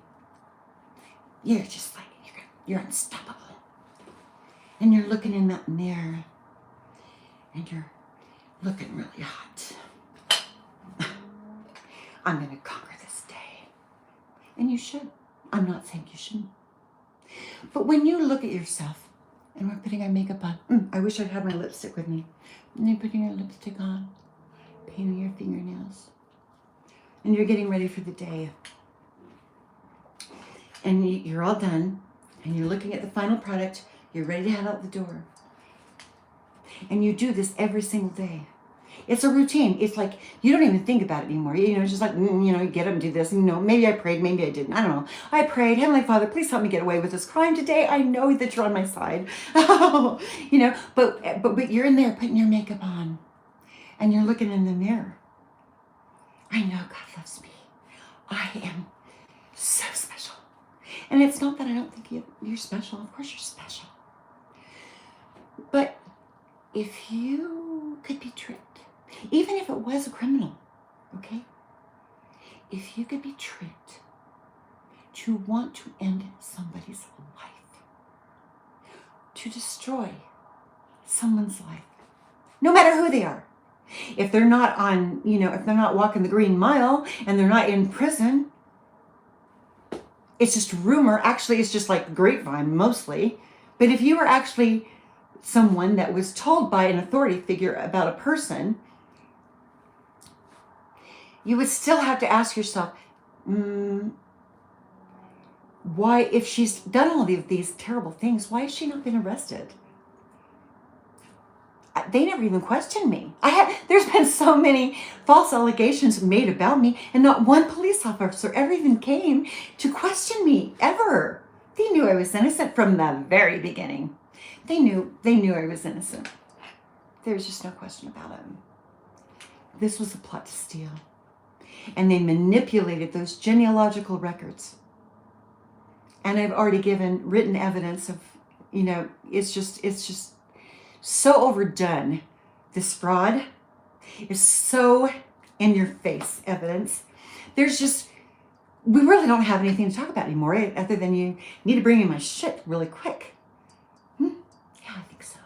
You're just like, you're unstoppable. And you're looking in that mirror and you're looking really hot. I'm going to conquer this day. And you should. I'm not saying you shouldn't. But when you look at yourself, and we're putting our makeup on, I wish I'd had my lipstick with me. And you're putting your lipstick on, painting your fingernails, and you're getting ready for the day. And you're all done, and you're looking at the final product, you're ready to head out the door. And you do this every single day. It's a routine. It's like, you don't even think about it anymore. It's just like, you get up and do this. And, maybe I prayed, maybe I didn't. I don't know. I prayed, Heavenly Father, please help me get away with this crime today. I know that you're on my side. But you're in there putting your makeup on. And you're looking in the mirror. I know God loves me. I am so special. And it's not that I don't think you're special. Of course you're special. But if you could be tricked, even if it was a criminal, okay? If you could be tricked to want to end somebody's life, to destroy someone's life, no matter who they are, if they're not on, if they're not walking the Green Mile and they're not in prison, it's just rumor. Actually, it's just like grapevine mostly. But if you were actually someone that was told by an authority figure about a person, you would still have to ask yourself, why, if she's done all of these terrible things, why has she not been arrested? They never even questioned me. There's been so many false allegations made about me, and not one police officer ever even came to question me, ever. They knew I was innocent from the very beginning. They knew I was innocent. There was just no question about it. This was a plot to steal. And they manipulated those genealogical records. And I've already given written evidence of, it's just so overdone. This fraud is so in your face evidence. We really don't have anything to talk about anymore, other than you need to bring in my shit really quick. Yeah, I think so.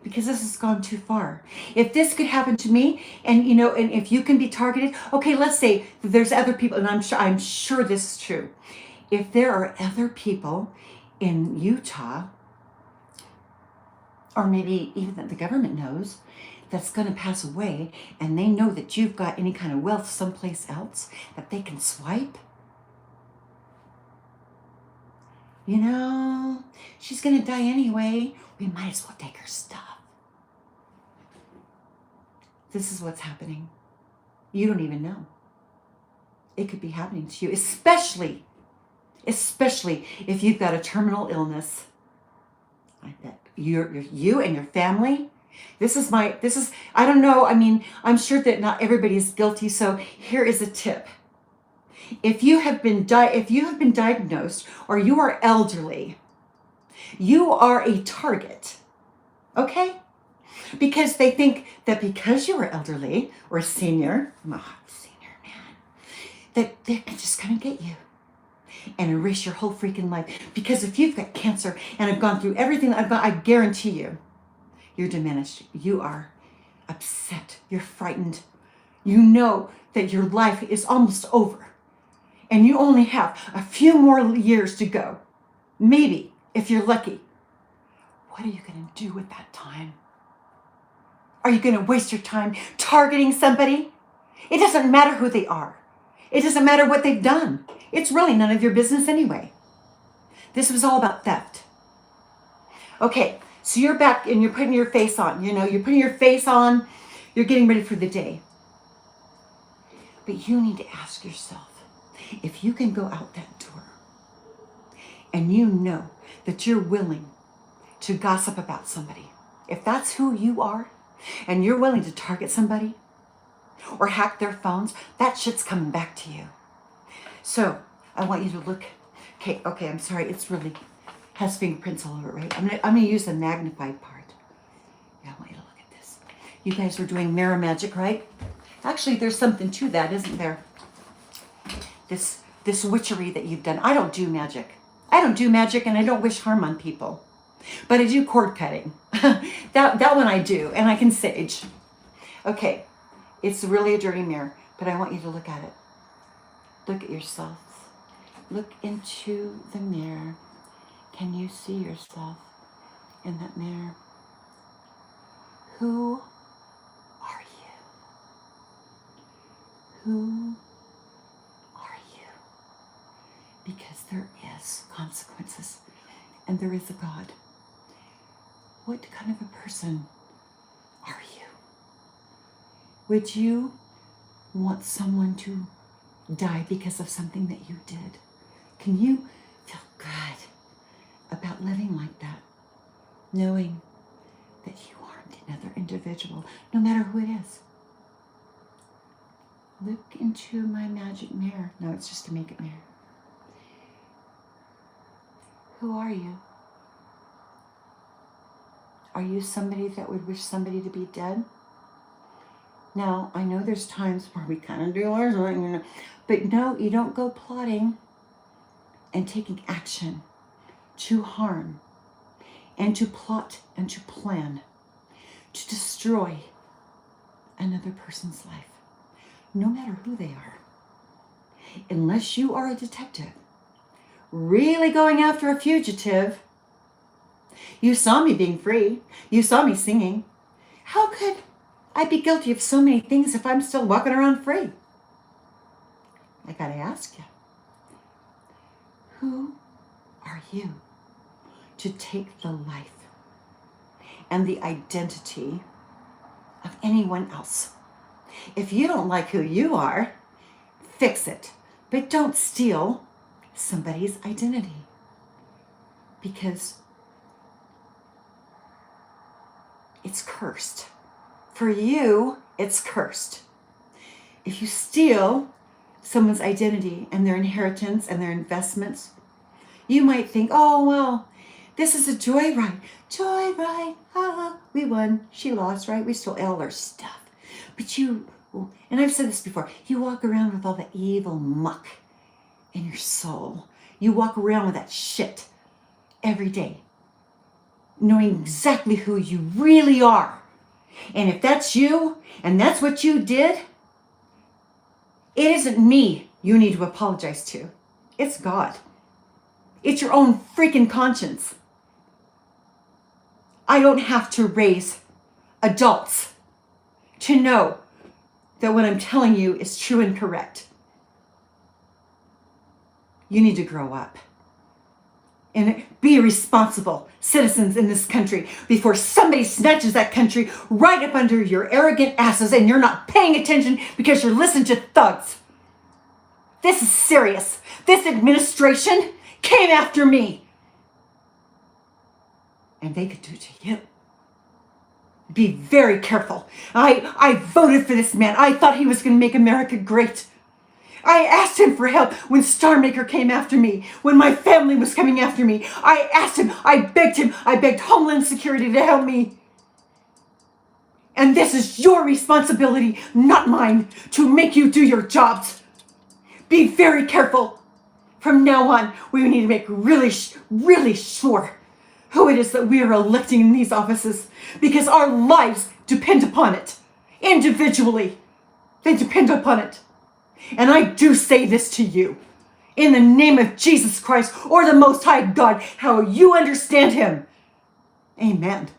Because this has gone too far. If this could happen to me, and and if you can be targeted, okay, let's say that there's other people, and I'm sure this is true. If there are other people in Utah, or maybe even that the government knows, that's going to pass away, and they know that you've got any kind of wealth someplace else that they can swipe, she's going to die anyway. We might as well take her stuff. This is what's happening. You don't even know. It could be happening to you, especially if you've got a terminal illness. I bet you and your family. I don't know. I'm sure that not everybody is guilty. So here is a tip. If you have been diagnosed, or you are elderly, you are a target. Okay? Because they think that because you are elderly or a senior, I'm a hot senior man, that they're just gonna get you and erase your whole freaking life. Because if you've got cancer and have gone through everything that I've got, I guarantee you're diminished. You are upset. You're frightened. You know that your life is almost over. And you only have a few more years to go. Maybe, if you're lucky. What are you going to do with that time? Are you going to waste your time targeting somebody? It doesn't matter who they are. It doesn't matter what they've done. It's really none of your business anyway. This was all about theft. Okay, so you're back and you're putting your face on. You're putting your face on. You're getting ready for the day. But you need to ask yourself, if you can go out that door and you know that you're willing to gossip about somebody, if that's who you are, and you're willing to target somebody or hack their phones, that shit's coming back to you. So I want you to look. Okay, I'm sorry. It's really has fingerprints all over it, right? I'm gonna use the magnified part. Yeah, I want you to look at this. You guys were doing mirror magic, right? Actually, there's something to that, isn't there? This witchery that you've done. I don't do magic. I don't do magic, and I don't wish harm on people. But I do cord cutting. that one I do, and I can sage. Okay, it's really a dirty mirror, but I want you to look at it. Look at yourself. Look into the mirror. Can you see yourself in that mirror? Who are you? Who are you? Because there is consequences, and there is a God. What kind of a person are you? Would you want someone to die because of something that you did? Can you feel good about living like that, knowing that you harmed another individual, no matter who it is? Look into my magic mirror. No, it's just a makeup mirror. Who are you? Are you somebody that would wish somebody to be dead? Now, I know there's times where we kind of do ours, but no, you don't go plotting and taking action to harm and to plot and to plan to destroy another person's life, no matter who they are. Unless you are a detective, really going after a fugitive. You saw me being free. You saw me singing. How could I be guilty of so many things if I'm still walking around free? I gotta ask you, who are you to take the life and the identity of anyone else? If you don't like who you are, fix it. But don't steal somebody's identity. Because it's cursed. For you, it's cursed. If you steal someone's identity and their inheritance and their investments, you might think, oh, well, this is a joyride. Joyride, we won, she lost, right? We stole all our stuff. But you, and I've said this before, you walk around with all the evil muck in your soul. You walk around with that shit every day, knowing exactly who you really are. And if that's you, and that's what you did, it isn't me you need to apologize to. It's God. It's your own freaking conscience. I don't have to raise adults to know that what I'm telling you is true and correct. You need to grow up and be responsible citizens in this country before somebody snatches that country right up under your arrogant asses and you're not paying attention because you're listening to thugs. This is serious. This administration came after me. And they could do it to you. Be very careful. I voted for this man. I thought he was going to make America great. I asked him for help when Star Maker came after me, when my family was coming after me. I asked him, I begged Homeland Security to help me. And this is your responsibility, not mine, to make you do your jobs. Be very careful. From now on, we need to make really sure who it is that we are electing in these offices, because our lives depend upon it. Individually, they depend upon it. And I do say this to you, in the name of Jesus Christ, or the Most High God, how you understand him. Amen.